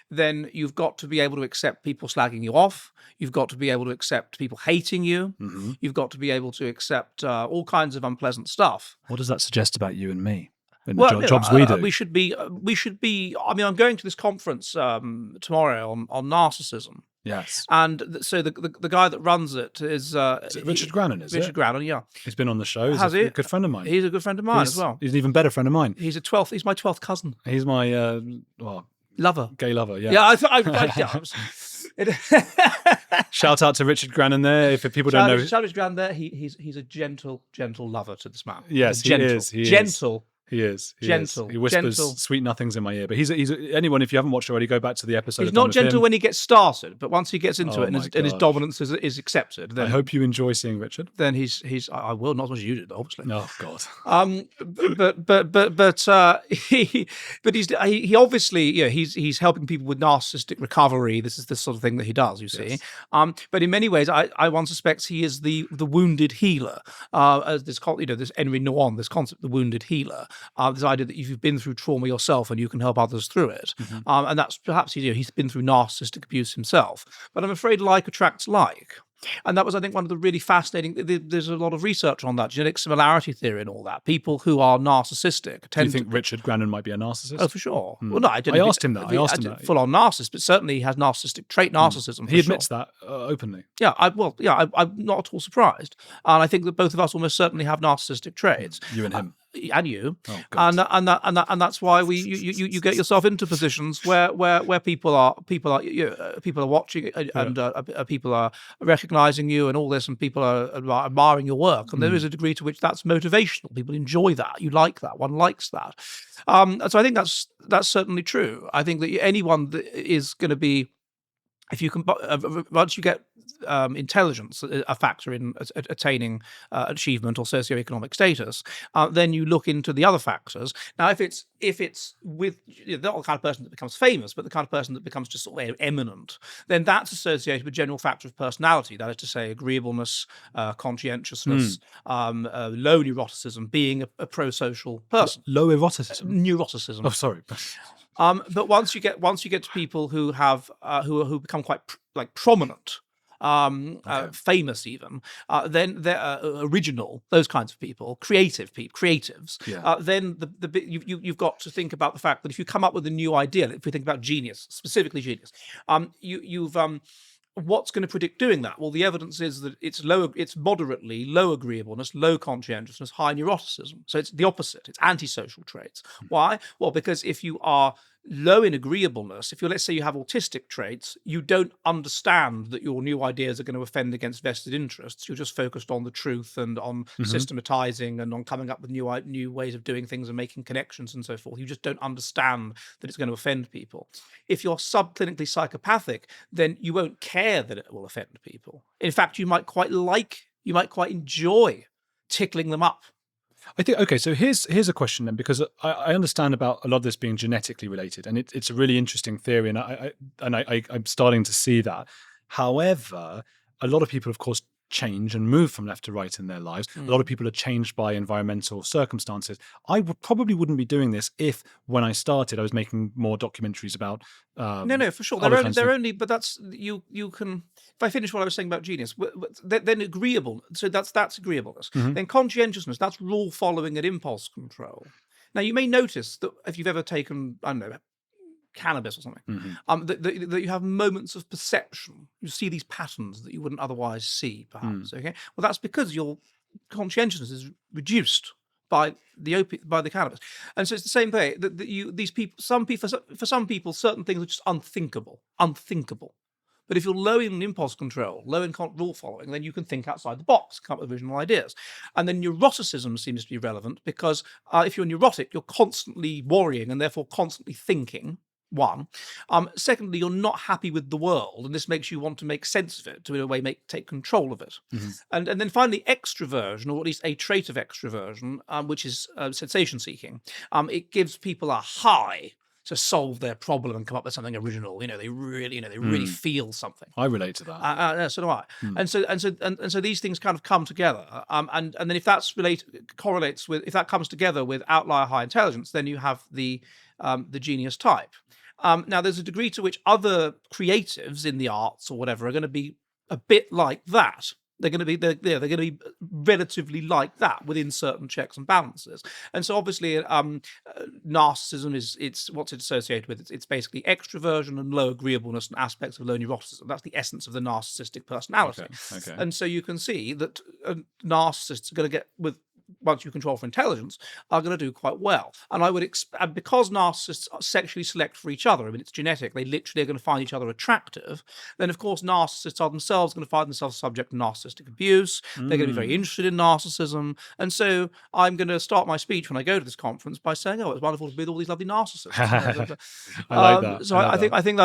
then you've got to be able to accept people slagging you off. You've got to be able to accept people hating you. You've got to be able to accept all kinds of unpleasant stuff. What does that suggest about you and me in the Well, jobs we do? we should be. I mean, I'm going to this conference tomorrow on narcissism. Yes. And so the guy that runs it is it Richard Grannon, is Richard it? Grannon, yeah. He's been on the show. He's Has a he? good friend of mine. He's a good friend of mine as well. He's an even better friend of mine. He's my 12th cousin. He's my Lover. gay lover, yeah. Yeah, yeah. Shout out to Richard Grannon there. If people don't know, Shout out to Grannon there. He's a gentle lover to this man. Yes, he is. He gentle. He is. Gentle. He whispers Gentle. sweet nothings in my ear. But he's anyone, if you haven't watched already, go back to the episode. He's I've done not with gentle him. when he gets started, but once he gets into Oh it and his gosh. dominance is accepted, then I hope you enjoy seeing Richard. then he's I will, not as much as you did, obviously. Oh God. He obviously, he's helping people with narcissistic recovery. This is the sort of thing that he does, you see. Yes. But in many ways, one suspects he is the wounded healer. As this Henry Nouwen, this concept, the wounded healer, this idea that if you've been through trauma yourself and you can help others through it, and that's perhaps he's been through narcissistic abuse himself. But I'm afraid like attracts like. And that was, I think, one of the really fascinating. There's a lot of research on that, genetic similarity theory and all that. People who are narcissistic Do you think Richard Grannon might be a narcissist? Oh, for sure. Well, no, I didn't. I asked him that. Full on narcissist, but certainly he has narcissistic trait narcissism. He admits that openly. Yeah, I'm not at all surprised, and I think that both of us almost certainly have narcissistic traits. You and him. And you, Oh, God. and that's why you get yourself into positions where people are watching and people are recognizing you and all this, and people are admiring your work, and there is a degree to which that's motivational. People enjoy that. You like that. One likes that. And so I think that's certainly true. I think that anyone that is going to be, if you can, once you get intelligence a factor in attaining achievement or socioeconomic status, then you look into the other factors. Now, if it's with not the kind of person that becomes famous, but the kind of person that becomes just sort of eminent, then that's associated with general factor of personality. That is to say, agreeableness, conscientiousness, low neuroticism, being a pro-social person. Low eroticism. Neuroticism. Oh, sorry. But once you get to people who have who become quite prominent, famous even, then they're original, those kinds of people, creatives. Yeah. Then you've got to think about the fact that if you come up with a new idea, if we think about genius, specifically genius, what's going to predict doing that? Well, the evidence is that it's moderately low agreeableness, low conscientiousness, high neuroticism. So it's the opposite. It's antisocial traits. Why? Well, because if you are low in agreeableness, let's say you have autistic traits, you don't understand that your new ideas are going to offend against vested interests. You're just focused on the truth and on systematizing and on coming up with new ways of doing things and making connections and so forth. You just don't understand that it's going to offend people. If you're subclinically psychopathic, then you won't care that it will offend people. In fact, you might quite enjoy tickling them up. I think, okay, so here's a question then, because I understand about a lot of this being genetically related, and it's a really interesting theory, and I'm starting to see that. However, a lot of people, of course, change and move from left to right in their lives. A lot of people are changed by environmental circumstances. I probably wouldn't be doing this if, when I started, I was making more documentaries about. No, for sure. They're only, but that's you can. If I finish what I was saying about genius, then agreeable. So that's agreeableness. Then conscientiousness. That's rule following and impulse control. Now you may notice that if you've ever taken, I don't know, cannabis or something, that you have moments of perception. You see these patterns that you wouldn't otherwise see, perhaps. Okay, well, that's because your conscientiousness is reduced by the cannabis, and so it's the same way that for some people, certain things are just unthinkable. But if you're low in impulse control, low in rule following, then you can think outside the box, come up with original ideas. And then neuroticism seems to be relevant because if you're neurotic, you're constantly worrying and therefore constantly thinking. One. Secondly, you're not happy with the world, and this makes you want to make sense of it, to in a way take control of it. And then finally, extroversion, or at least a trait of extroversion, which is sensation seeking. It gives people a high to solve their problem and come up with something original. They really feel something. I relate to that. So do I. And so these things kind of come together. And then if that's if that comes together with outlier high intelligence, then you have the genius type. Now, there's a degree to which other creatives in the arts or whatever are going to be a bit like that. They're going to be they're going to be relatively like that within certain checks and balances. And so obviously, narcissism is it's what's it associated with. It's basically extroversion and low agreeableness and aspects of low neuroticism. That's the essence of the narcissistic personality. Okay. And so you can see that narcissists are going to get with. Once you control for intelligence, are going to do quite well. And I would and because narcissists sexually select for each other, I mean, it's genetic, they literally are going to find each other attractive, then of course narcissists are themselves going to find themselves subject to narcissistic abuse. They're going to be very interested in narcissism. And so I'm going to start my speech when I go to this conference by saying, oh, it's wonderful to be with all these lovely narcissists. I like that. So I think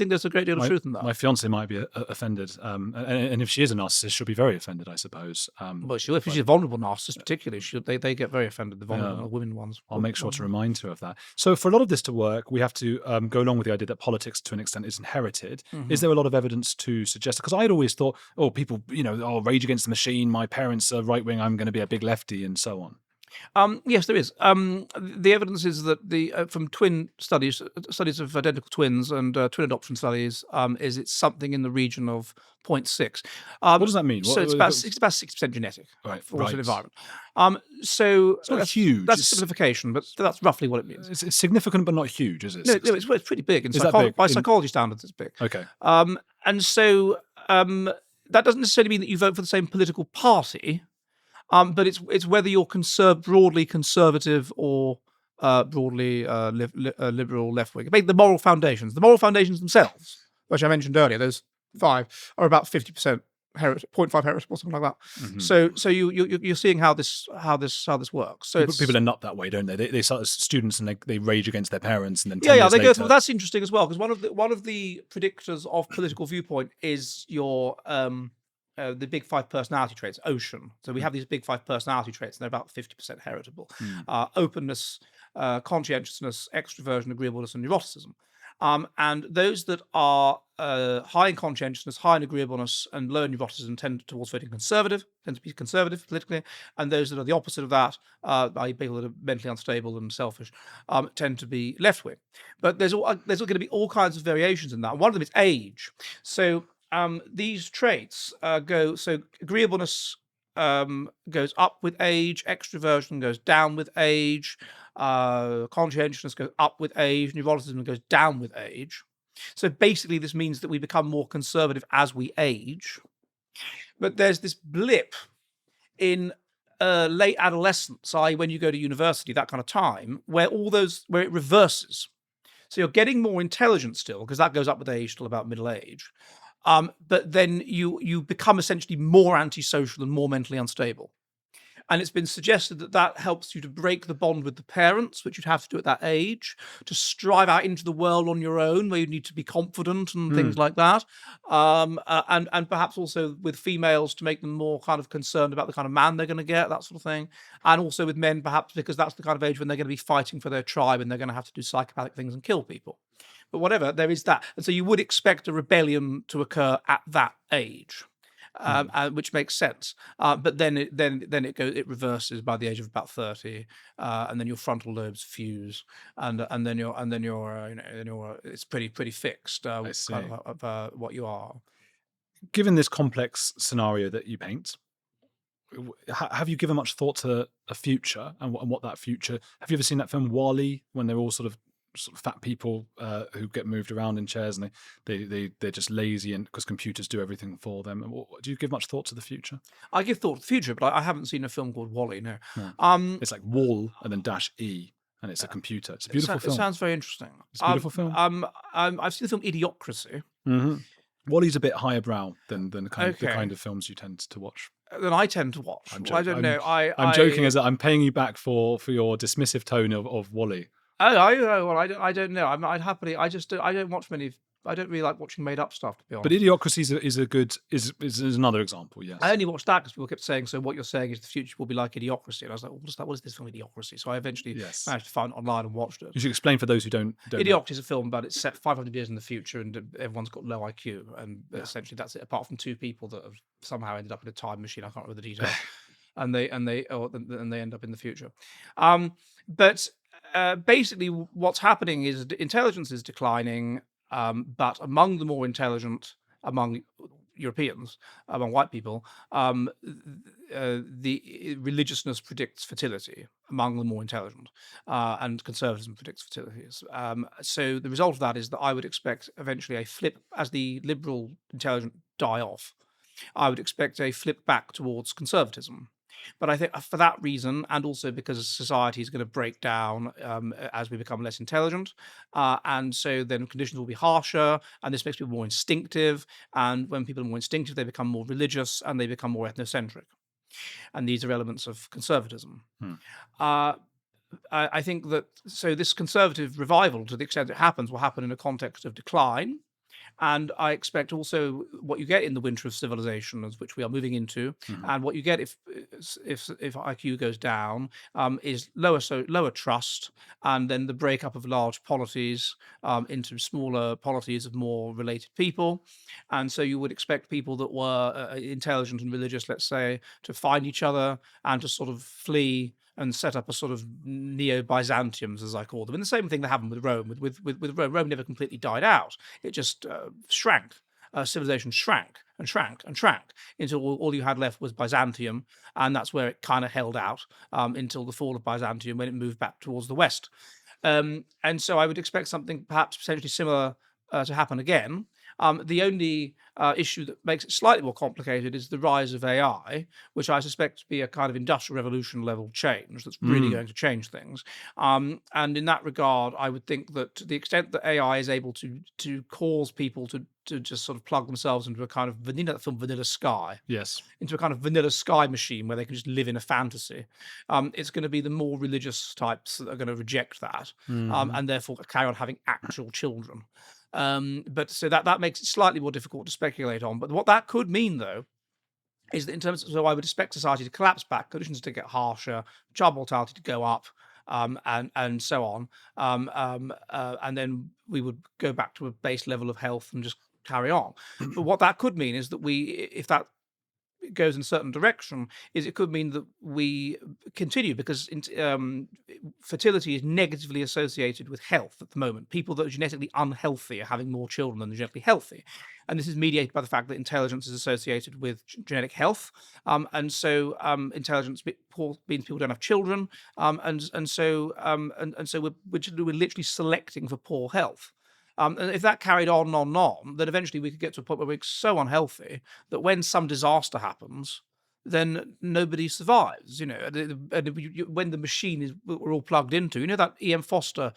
there's a great deal of truth in that. My fiance might be offended. And if she is a narcissist, she'll be very offended, I suppose. Well, if she's a vulnerable narcissist, particularly, they get very offended, the vulnerable women ones. I'll make sure to remind her of that. So for a lot of this to work, we have to go along with the idea that politics, to an extent, is inherited. Is there a lot of evidence to suggest? Because I'd always thought, oh, people, Rage Against the Machine, my parents are right wing, I'm going to be a big lefty, and so on. Yes, there is. The evidence is that from twin studies of identical twins and twin adoption studies, is it's something in the region of 0.6. What does that mean? So it's about 60% genetic, right, for what's in the right. environment. So it's not huge. That's a simplification, but that's roughly what it means. It's significant, but not huge, is it? No, it's pretty big. By psychology standards, it's big. Okay. And so that doesn't necessarily mean that you vote for the same political party. But it's whether you're broadly conservative or broadly liberal left wing. The moral foundations themselves, which I mentioned earlier, those 5 are about 50% 0.5 heritable, something like that. So you're seeing how this works. So people end up that way, don't they? They start as students and they rage against their parents, and then 10 they years go later... through. That's interesting as well, because one of the predictors of political viewpoint is your the big 5 personality traits, Ocean. So we have these big 5 personality traits, and they're about 50% heritable. Openness, conscientiousness, extroversion, agreeableness, and neuroticism. And those that are high in conscientiousness, high in agreeableness, and low in neuroticism tend towards voting conservative, tend to be conservative politically. And those that are the opposite of that, i.e. people that are mentally unstable and selfish, tend to be left-wing. But there's going to be all kinds of variations in that. One of them is age. So these traits agreeableness goes up with age, extroversion goes down with age, conscientiousness goes up with age, neuroticism goes down with age. So basically this means that we become more conservative as we age. But there's this blip in late adolescence, i.e. when you go to university, that kind of time, where it reverses. So you're getting more intelligent still, because that goes up with age till about middle age. But then you become essentially more antisocial and more mentally unstable. And it's been suggested that helps you to break the bond with the parents, which you'd have to do at that age, to strive out into the world on your own, where you need to be confident and things like that. And perhaps also with females to make them more kind of concerned about the kind of man they're going to get, that sort of thing. And also with men, perhaps because that's the kind of age when they're going to be fighting for their tribe and they're going to have to do psychopathic things and kill people. But whatever, there is that. And so you would expect a rebellion to occur at that age. Which makes sense, but then it reverses by the age of about 30, and then your frontal lobes fuse, and then it's pretty fixed. Kind of what you are. Given this complex scenario that you paint, have you given much thought to a future and what that future? Have you ever seen that film WALL-E, when they're all sort of fat people who get moved around in chairs, and they're just lazy, and because computers do everything for them? Do you give much thought to the future? I give thought to the future, but I haven't seen a film called WALL-E. No. It's like Wall and then -E, and it's a computer. It's a beautiful film. It sounds very interesting. It's a beautiful film. I've seen the film Idiocracy. WALL-E's a bit higher brow than the kind of films you tend to watch. Than I tend to watch. I don't know. I'm joking, as that I'm paying you back for your dismissive tone of WALL-E. Well, I don't know. I'd happily. I don't watch many. I don't really like watching made up stuff, to be honest. But Idiocracy is another example. Yes, I only watched that because people kept saying, "So what you're saying is the future will be like Idiocracy," and I was like, "What is this film Idiocracy?" So I eventually managed to find it online and watched it. You should explain for those who don't. Idiocracy is a film about it's set 500 years in the future, and everyone's got low IQ, and essentially that's it. Apart from 2 people that have somehow ended up in a time machine. I can't remember the details, and they end up in the future. But basically, what's happening is intelligence is declining, but among the more intelligent, among Europeans, among white people, the religiousness predicts fertility among the more intelligent, and conservatism predicts fertility. So the result of that is that I would expect eventually a flip as the liberal intelligent die off. I would expect a flip back towards conservatism. But I think for that reason, and also because society is going to break down as we become less intelligent, and so then conditions will be harsher, and this makes people more instinctive. And when people are more instinctive, they become more religious and they become more ethnocentric. And these are elements of conservatism. Uh, I think that so this conservative revival, to the extent it happens, will happen in a context of decline. And I expect also what you get in the winter of civilization, as which we are moving into, and what you get if IQ goes down, is lower trust, and then the breakup of large polities into smaller polities of more related people. And so you would expect people that were intelligent and religious, let's say, to find each other and to sort of flee and set up a sort of neo-Byzantiums, as I call them. And the same thing that happened with Rome. With Rome, Rome never completely died out. It just shrank. Civilization shrank and shrank and shrank until all you had left was Byzantium, and that's where it kind of held out until the fall of Byzantium, when it moved back towards the west. And so I would expect something perhaps potentially similar to happen again. The only issue that makes it slightly more complicated is the rise of AI, which I suspect to be a kind of industrial revolution level change that's really going to change things. And in that regard, I would think that to the extent that AI is able to cause people to just sort of plug themselves into a kind of Vanilla Sky. Yes. Into a kind of Vanilla Sky machine where they can just live in a fantasy. It's going to be the more religious types that are going to reject that, and therefore carry on having actual children. But so that makes it slightly more difficult to speculate on. But what that could mean, though, is that in terms of, so I would expect society to collapse back, conditions to get harsher, child mortality to go up, and so on. And then we would go back to a base level of health and just carry on. But what that could mean is that if that goes in a certain direction, is it could mean that we continue, because fertility is negatively associated with health at the moment. People that are genetically unhealthy are having more children than the genetically healthy. And this is mediated by the fact that intelligence is associated with genetic health. And so intelligence means people don't have children. And so we're literally selecting for poor health. And if that carried on and on, then eventually we could get to a point where we're so unhealthy that when some disaster happens, then nobody survives. You know, when the machine is we're all plugged into. You know that E.M. Foster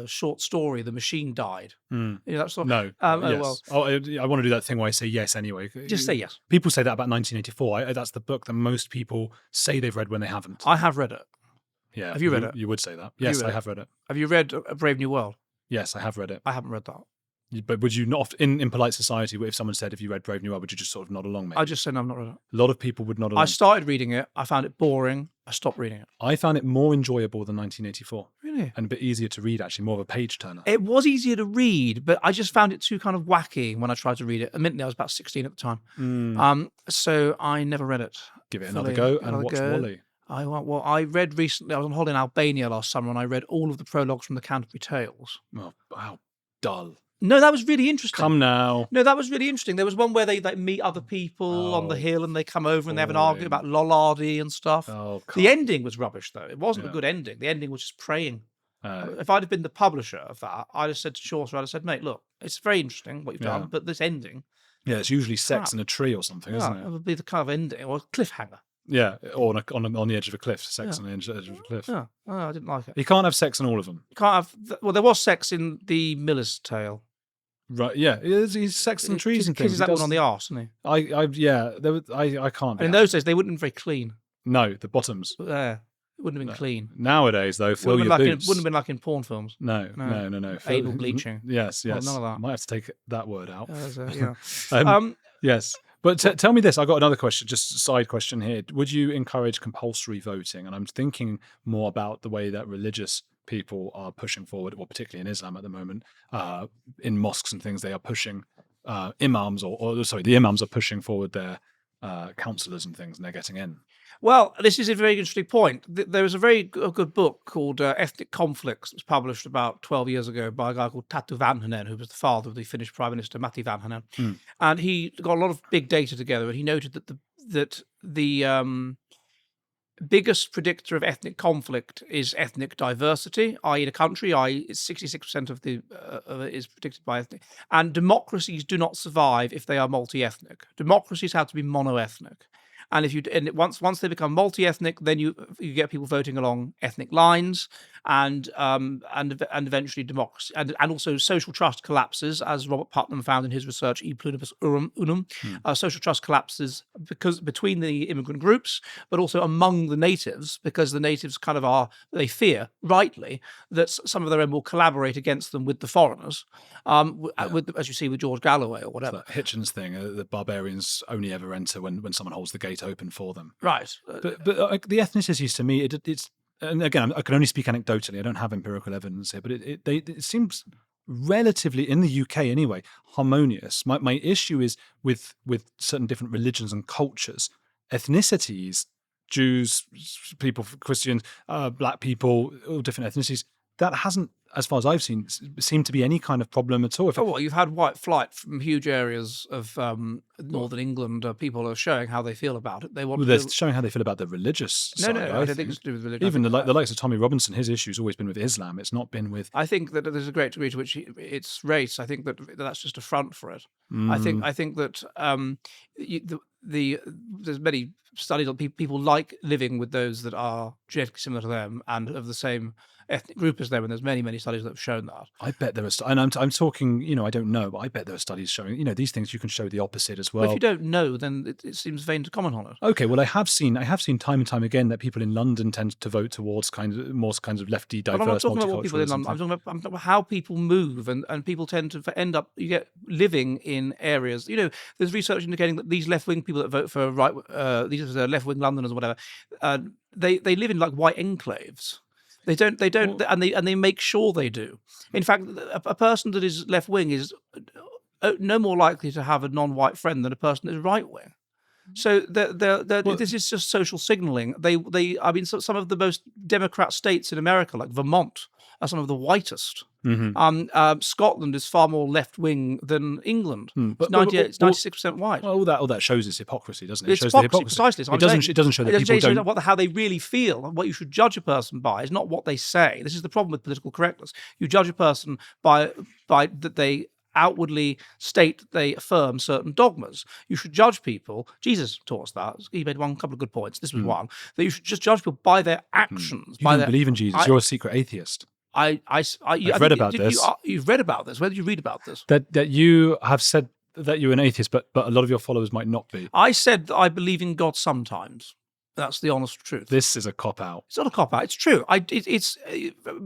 short story, "The Machine Died." You know that sort. No. Yes. I want to do that thing where I say yes anyway. Just say yes. People say that about 1984. That's the book that most people say they've read when they haven't. I have read it. Yeah. Have you read it? You would say that. Yes, I have read it. Have you read A Brave New World? Yes, I have read it. I haven't read that. But would you not, in polite society, if someone said if you read Brave New World, would you just sort of nod along, mate? I just said no, I've not read it. A lot of people would nod along. I started reading it. I found it boring. I stopped reading it. I found it more enjoyable than 1984. Really? And a bit easier to read, actually, more of a page turner. It was easier to read, but I just found it too kind of wacky when I tried to read it. Admittedly, I was about 16 at the time. So I never read it. Give it another go and watch Wally. I read recently, I was on holiday in Albania last summer, and I read all of the prologues from the Canterbury Tales. Oh, how dull. No, that was really interesting. Come now. No, that was really interesting. There was one where they meet other people on the hill, and they come over and they have an argument about Lollardy and stuff. The ending was rubbish, though. It wasn't a good ending. The ending was just praying. If I'd have been the publisher of that, I'd have said to Chaucer, mate, look, it's very interesting what you've done, but this ending. Yeah, it's usually sex in a tree or something, isn't it? It would be the kind of ending, or a cliffhanger. Yeah, or on the edge of a cliff. Sex on the edge of a cliff. Yeah, I didn't like it. You can't have sex on all of them. You can't have. Well, there was sex in the Miller's Tale. Right? Yeah, he's sex and trees and things. Kisses that one on the arse, isn't he? I can't. And in those days, they wouldn't have been very clean. No, the bottoms. It wouldn't have been clean. Nowadays, though, fill your boots. Wouldn't have been like in porn films. No. Anal bleaching. Yes. None of that. Might have to take that word out. Yeah. Yes. But tell me this. I got another question, just a side question here. Would you encourage compulsory voting? And I'm thinking more about the way that religious people are pushing forward, or particularly in Islam at the moment, in mosques and things, they are pushing imams, the imams are pushing forward their counsellors and things, and they're getting in. Well, this is a very interesting point. There was a very good book called Ethnic Conflicts that was published about 12 years ago by a guy called Tatu Vanhanen, who was the father of the Finnish Prime Minister Matti Vanhanen. Mm. And he got a lot of big data together, and he noted that the biggest predictor of ethnic conflict is ethnic diversity, i.e. in a country, i.e. 66% of it is predicted by ethnic. And democracies do not survive if they are multi-ethnic. Democracies have to be mono-ethnic. And once they become multi-ethnic, then you get people voting along ethnic lines, and eventually democracy and also social trust collapses, as Robert Putnam found in his research E Pluribus Unum. Social trust collapses because between the immigrant groups, but also among the natives, because the natives they fear rightly that some of their own will collaborate against them with the foreigners, as you see with George Galloway or whatever. It's that Hitchens thing, the barbarians only ever enter when someone holds the gate open for them. Right. But the ethnicities to me, it's, and again, I can only speak anecdotally. I don't have empirical evidence here, but it seems relatively, in the UK anyway, harmonious. My issue is with certain different religions and cultures, ethnicities, Jews, people, Christians, black people, all different ethnicities. That hasn't, as far as I've seen, seemed to be any kind of problem at all. You've had white flight from huge areas of northern England. People are showing how they feel about it. They're showing how they feel about the religious side. I don't think it's to do with religion. Even the likes of Tommy Robinson, his issue's always been with Islam. It's not been with. I think that there's a great degree to which it's race. I think that's just a front for it. I think that there's many studies on people like living with those that are genetically similar to them and of the same ethnic group as them, and there's many studies that have shown that. I bet there are, and I'm talking, I don't know, but I bet there are studies showing, these things you can show the opposite as well. If you don't know, then it seems vain to comment on it. Okay, well, I have seen time and time again that people in London tend to vote towards more kinds of lefty, diverse, I'm not talking about what people in London. I'm talking about how people move, and people tend to end up living in areas. There's research indicating that these left-wing people that vote for these are left-wing Londoners or whatever, they live in like white enclaves. They don't, and they make sure they do. In fact, a person that is left wing is no more likely to have a non-white friend than a person that is right wing. So this is just social signaling. Some of the most Democrat states in America, like Vermont, are some of the whitest. Mm-hmm. Scotland is far more left wing than England. It's 96% white. Well, all that shows is hypocrisy, doesn't it? It shows the hypocrisy. Precisely. It doesn't show that people don't. How they really feel. What you should judge a person by is not what they say. This is the problem with political correctness. You judge a person by that they outwardly state they affirm certain dogmas. You should judge people. Jesus taught us that. He made a couple of good points. This was one. That you should just judge people by their actions. You don't believe in Jesus. You're a secret atheist. I've read about this. You've read about this. Where did you read about this? That you have said that you're an atheist, but a lot of your followers might not be. I said that I believe in God sometimes. That's the honest truth. This is a cop-out. It's not a cop-out. It's true. It's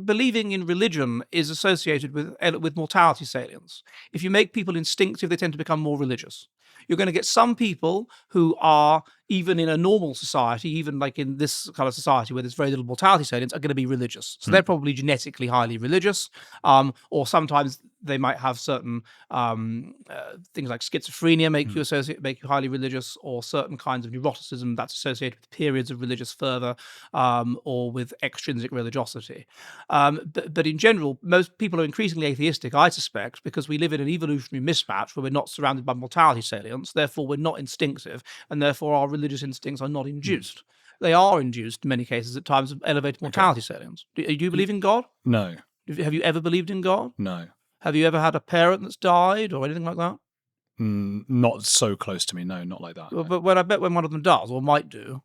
believing in religion is associated with mortality salience. If you make people instinctive, they tend to become more religious. You're going to get some people who are, even in a normal society, even like in this kind of society where there's very little mortality salience, are going to be religious. So they're probably genetically highly religious, or sometimes they might have certain things like schizophrenia make you highly religious, or certain kinds of neuroticism that's associated with periods of religious fervor, or with extrinsic religiosity. But in general, most people are increasingly atheistic, I suspect, because we live in an evolutionary mismatch where we're not surrounded by mortality salience, therefore we're not instinctive, and therefore our religious instincts are not induced. They are induced in many cases at times of elevated mortality salience. Do you believe in God? No. Have you ever believed in God? No. Have you ever had a parent that's died or anything like that? Not so close to me. No, not like that. Well, but I bet when one of them does or might do.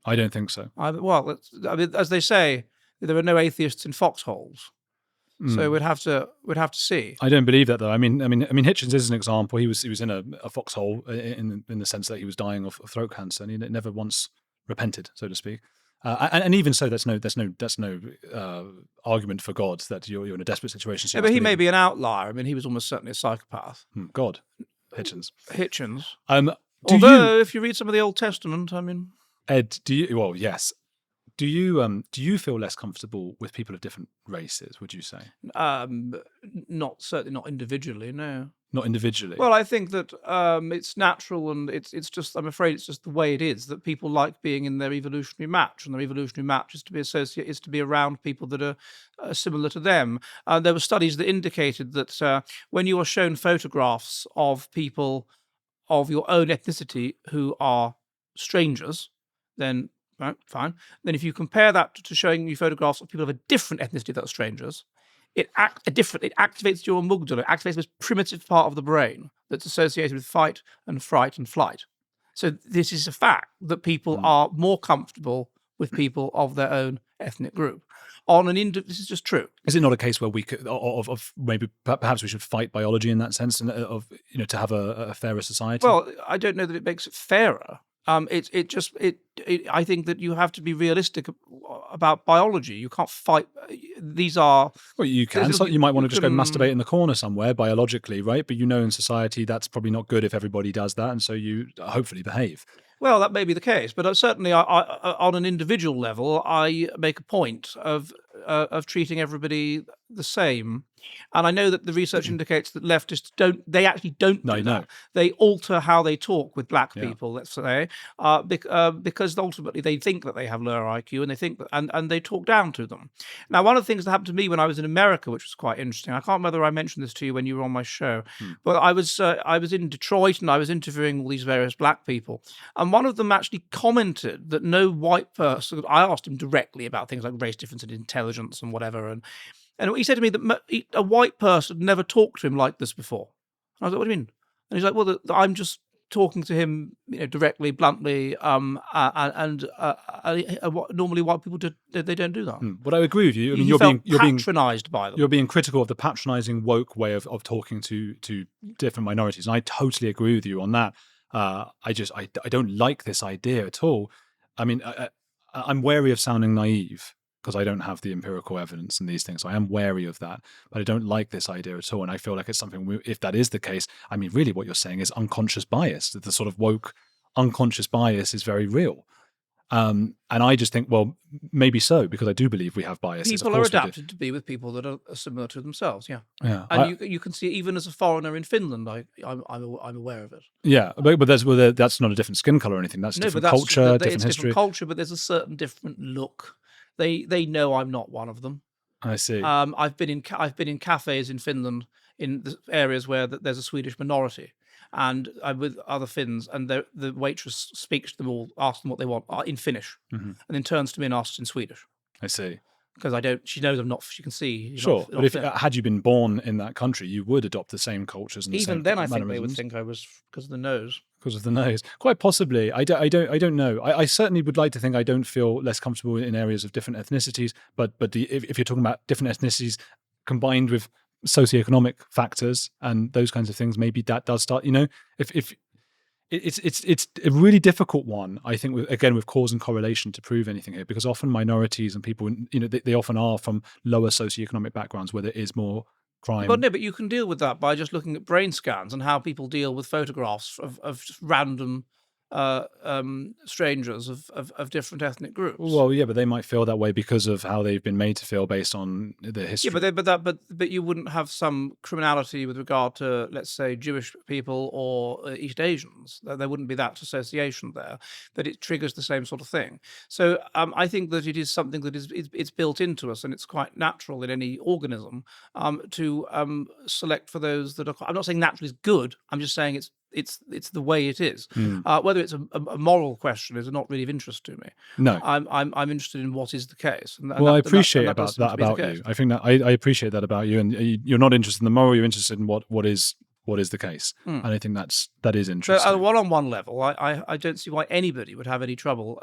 I don't think so. As they say, there are no atheists in foxholes. So we'd have to see. I don't believe that though. I mean, Hitchens is an example. He was in a foxhole in the sense that he was dying of throat cancer, and he never once repented, so to speak. And even so, there's no argument for God that you're in a desperate situation. So but he may be an outlier. I mean, he was almost certainly a psychopath. God, Hitchens. Although, if you read some of the Old Testament, I mean, Ed, do you? Well, yes. Do you feel less comfortable with people of different races? Would you say? Certainly not individually. No. not individually? Well, I think that it's natural, and it's just, I'm afraid it's just the way it is, that people like being in their evolutionary match, and their evolutionary match is to be around people that are similar to them. There were studies that indicated that when you are shown photographs of people of your own ethnicity who are strangers, then right, fine. Then if you compare that to showing you photographs of people of a different ethnicity that are strangers, it activates your amygdala, it activates this primitive part of the brain that's associated with fight and fright and flight. So this is a fact that people are more comfortable with people of their own ethnic group. This is just true. Is it not a case where we could, of maybe perhaps we should fight biology in that sense, and to have a fairer society? Well, I don't know that it makes it fairer. I think that you have to be realistic about biology. You can't fight. These are. Well, you can. So you might want to just go masturbate in the corner somewhere biologically, right? But in society, that's probably not good if everybody does that, and so you hopefully behave. Well, that may be the case, but certainly, on an individual level, I make a point of treating everybody the same. And I know that the research indicates that leftists actually don't do that. They alter how they talk with black people, let's say, because ultimately they think that they have lower IQ, and they think that, and they talk down to them. Now, one of the things that happened to me when I was in America, which was quite interesting, I can't remember whether I mentioned this to you when you were on my show, but I was in Detroit, and I was interviewing all these various black people, and one of them actually commented that no white person. I asked him directly about things like race difference and intelligence and whatever, and he said to me that a white person never talked to him like this before. And I was like, "What do you mean?" And he's like, "Well, I'm just talking to him, directly, bluntly, normally white people they don't do that." But I agree with you. I mean, you're being patronised by them. You're being critical of the patronising woke way of talking to different minorities, and I totally agree with you on that. I don't like this idea at all. I mean, I'm wary of sounding naive, because I don't have the empirical evidence and these things. So I am wary of that, but I don't like this idea at all. And I feel like it's something, if that is the case, I mean, really what you're saying is unconscious bias. The sort of woke unconscious bias is very real. And I just think, well, maybe so, because I do believe we have biases. People are adapted to be with people that are similar to themselves, yeah. And you can see, even as a foreigner in Finland, I'm aware of it. Yeah, but that's not a different skin color or anything. That's different culture, different history. Different culture, but there's a certain different look. They know I'm not one of them. I see. I've been in cafes in Finland, in the areas where there's a Swedish minority, and I'm with other Finns, and the waitress speaks to them all, asks them what they want in Finnish, and then turns to me and asks in Swedish. I see. Because she knows I'm not. She can see. Sure, but if had you been born in that country, you would adopt the same cultures and even then, I think they would think I was, because of the nose. Because of the nose, quite possibly. I don't know. I certainly would like to think I don't feel less comfortable in areas of different ethnicities. But if you're talking about different ethnicities combined with socioeconomic factors and those kinds of things, maybe that does start. If it's a really difficult one, I think, with cause and correlation to prove anything here, because often minorities and people, they often are from lower socioeconomic backgrounds where there is more crime. But you can deal with that by just looking at brain scans and how people deal with photographs of just random strangers of different ethnic groups. Well, yeah, but they might feel that way because of how they've been made to feel based on their history. Yeah, but you wouldn't have some criminality with regard to, let's say, Jewish people or East Asians. There wouldn't be that association there, but it triggers the same sort of thing. So I think that it is something that it's built into us, and it's quite natural in any organism to select for those that are. I'm not saying natural is good. I'm just saying it's the way it is. Whether it's a moral question is not really of interest to me. No, I'm interested in what is the case. I appreciate that about you. I think that I appreciate that about you, and you're not interested in the moral. You're interested in what is the case, and I think that is interesting. So at a one-on-one level, I don't see why anybody would have any trouble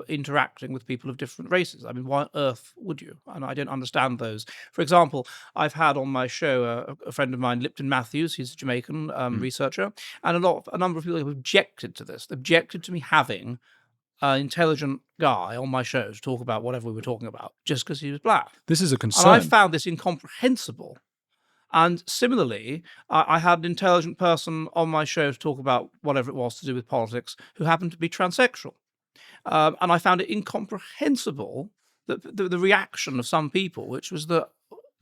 interacting with people of different races. I mean, why on earth would you? And I don't understand those. For example, I've had on my show a friend of mine, Lipton Matthews. He's a Jamaican researcher, and a number of people have objected to this. Objected to me having an intelligent guy on my show to talk about whatever we were talking about just because he was black. This is a concern. And I found this incomprehensible. And similarly, I had an intelligent person on my show to talk about whatever it was to do with politics who happened to be transsexual. And I found it incomprehensible that the reaction of some people, which was that,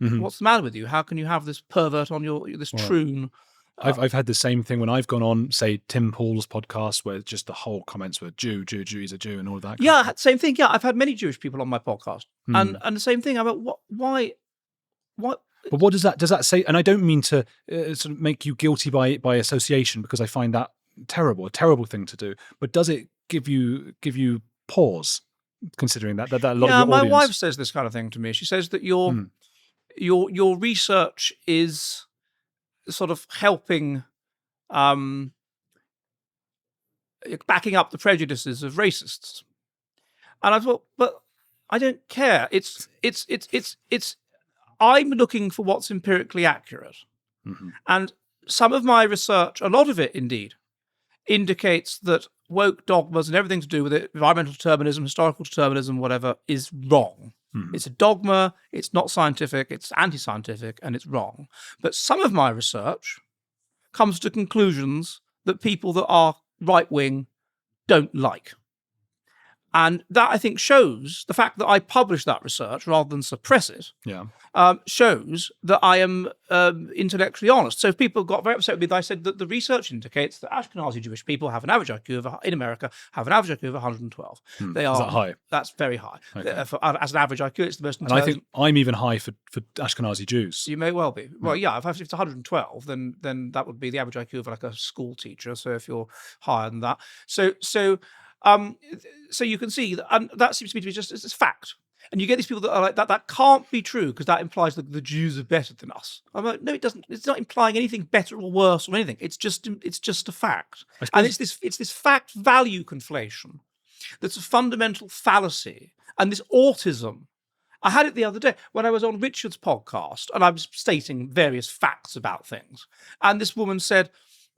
what's the matter with you? How can you have this pervert on this troon I've had the same thing when I've gone on, say, Tim Paul's podcast, where just the whole comments were Jew, he's a Jew, and all of that. Yeah, same thing. Yeah, I've had many Jewish people on my podcast, Hmm. and the same thing. I'm like, why? But what does that say? And I don't mean to sort of make you guilty by association, because I find that a terrible thing to do. But does it give you pause, considering that a lot of your audience? My wife says this kind of thing to me. She says that your research is sort of helping, backing up the prejudices of racists. And I thought, but I don't care. It's I'm looking for what's empirically accurate. Mm-hmm. And some of my research, a lot of it indeed, indicates that woke dogmas and everything to do with it, environmental determinism, historical determinism, whatever, is wrong. Mm-hmm. It's a dogma, it's not scientific, it's anti-scientific, and it's wrong. But some of my research comes to conclusions that people that are right-wing don't like. And that, I think, shows the fact that I publish that research rather than suppress it. Yeah. Shows that I am intellectually honest. So if people got very upset with me that I said that the research indicates that Ashkenazi Jewish people have an average IQ in America have an average IQ of 112. They are. Is that high? That's very high. Okay. As an average IQ, it's the most. And I think I'm even high for Ashkenazi Jews. You may well be. Well, yeah. If it's 112, then that would be the average IQ of like a school teacher. So if you're higher than that, so you can see that, and that seems to me to be just it's fact. And you get these people that are like that can't be true because that implies that the Jews are better than us. I'm like, no, it doesn't. It's not implying anything better or worse or anything. It's just a fact. And it's this fact value conflation that's a fundamental fallacy. And this autism. I had it the other day when I was on Richard's podcast and I was stating various facts about things. And this woman said,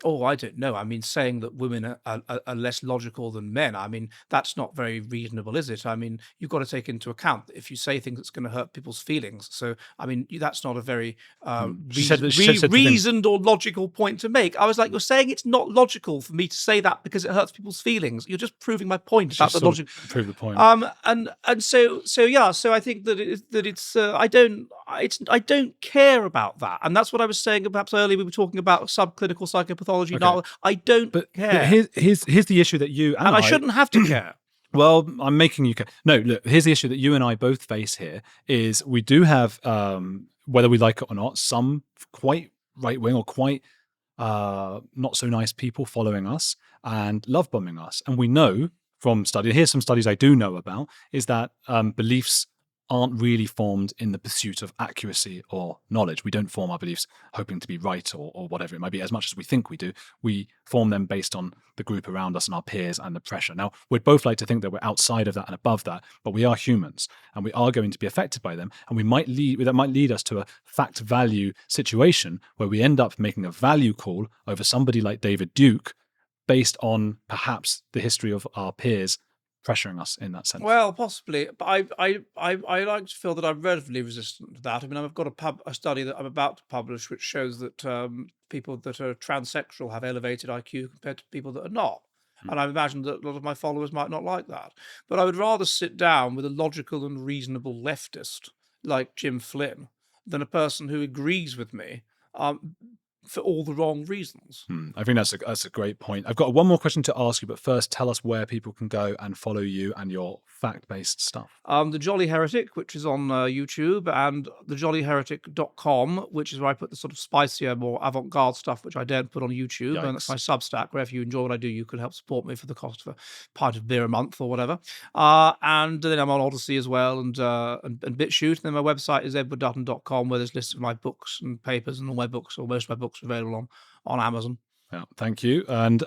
"Oh, I don't know. I mean, saying that women are less logical than men, I mean, that's not very reasonable, is it? I mean, you've got to take into account that if you say things that's going to hurt people's feelings. So, I mean, that's not a very reasoned or logical point to make." I was like, "You're saying it's not logical for me to say that because it hurts people's feelings. You're just proving my point about the logic." Prove the point. So I think that I don't care about that, and that's what I was saying. Perhaps earlier we were talking about subclinical psychopathology. Okay. Now I don't care. Here's the issue that you and I shouldn't have to care. Well, I'm making you care. No, look, here's the issue that you and I both face here is we do have, whether we like it or not, some quite right-wing or quite not so nice people following us and love bombing us. And we know from study, here's some studies I do know about, is that beliefs aren't really formed in the pursuit of accuracy or knowledge. We don't form our beliefs hoping to be right or whatever it might be, as much as we think we do. We form them based on the group around us and our peers and the pressure. Now, we'd both like to think that we're outside of that and above that, but we are humans and we are going to be affected by them. And that might lead us to a fact value situation where we end up making a value call over somebody like David Duke based on perhaps the history of our peers pressuring us in that sense. Well, possibly, but I like to feel that I'm relatively resistant to that. I mean, I've got a study that I'm about to publish, which shows that people that are transsexual have elevated IQ compared to people that are not. And I imagine that a lot of my followers might not like that. But I would rather sit down with a logical and reasonable leftist like Jim Flynn than a person who agrees with me for all the wrong reasons. I think that's a great point. I've got one more question to ask you, but first tell us where people can go and follow you and your fact-based stuff. The Jolly Heretic, which is on YouTube, and thejollyheretic.com, which is where I put the sort of spicier, more avant-garde stuff, which I don't put on YouTube. Yikes. And that's my Substack, where if you enjoy what I do, you could help support me for the cost of a pint of beer a month or whatever. And then I'm on Odyssey as well, and BitChute. And then my website is edwarddutton.com, where there's lists of my books and papers, and all my books, or most of my books, are available on Amazon. Yeah, thank you. And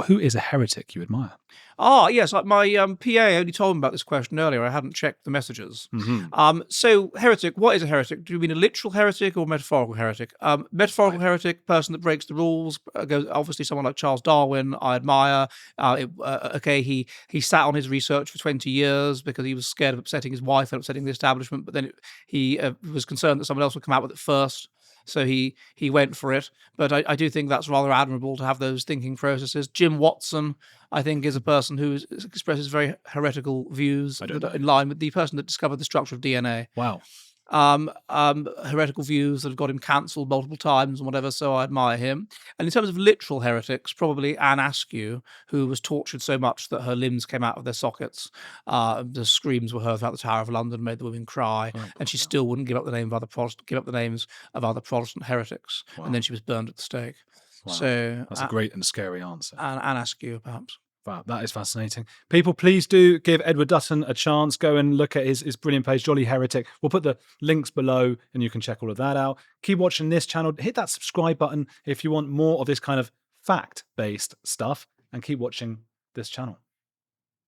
who is a heretic you admire? Yes, like my PA only told me about this question earlier. I hadn't checked the messages. Mm-hmm. So heretic, what is a heretic? Do you mean a literal heretic or metaphorical heretic? Metaphorical heretic, person that breaks the rules. Obviously, someone like Charles Darwin, I admire. He sat on his research for 20 years because he was scared of upsetting his wife and upsetting the establishment, but then he was concerned that someone else would come out with it first. So he went for it. But I do think that's rather admirable to have those thinking processes. Jim Watson, I think, is a person who expresses very heretical views in line with the person that discovered the structure of DNA. Wow. heretical views that have got him cancelled multiple times and whatever, so I admire him. And in terms of literal heretics, probably Anne Askew, who was tortured so much that her limbs came out of their sockets. The screams were heard throughout the Tower of London, made the women cry, and she still wouldn't give up the names of other Protestant heretics. And then she was burned at the stake. Wow. So that's a great and scary answer. Anne Askew, perhaps. Wow, that is fascinating. People, please do give Edward Dutton a chance. Go and look at his brilliant page, Jolly Heretic. We'll put the links below and you can check all of that out. Keep watching this channel. Hit that subscribe button if you want more of this kind of fact-based stuff, and keep watching this channel.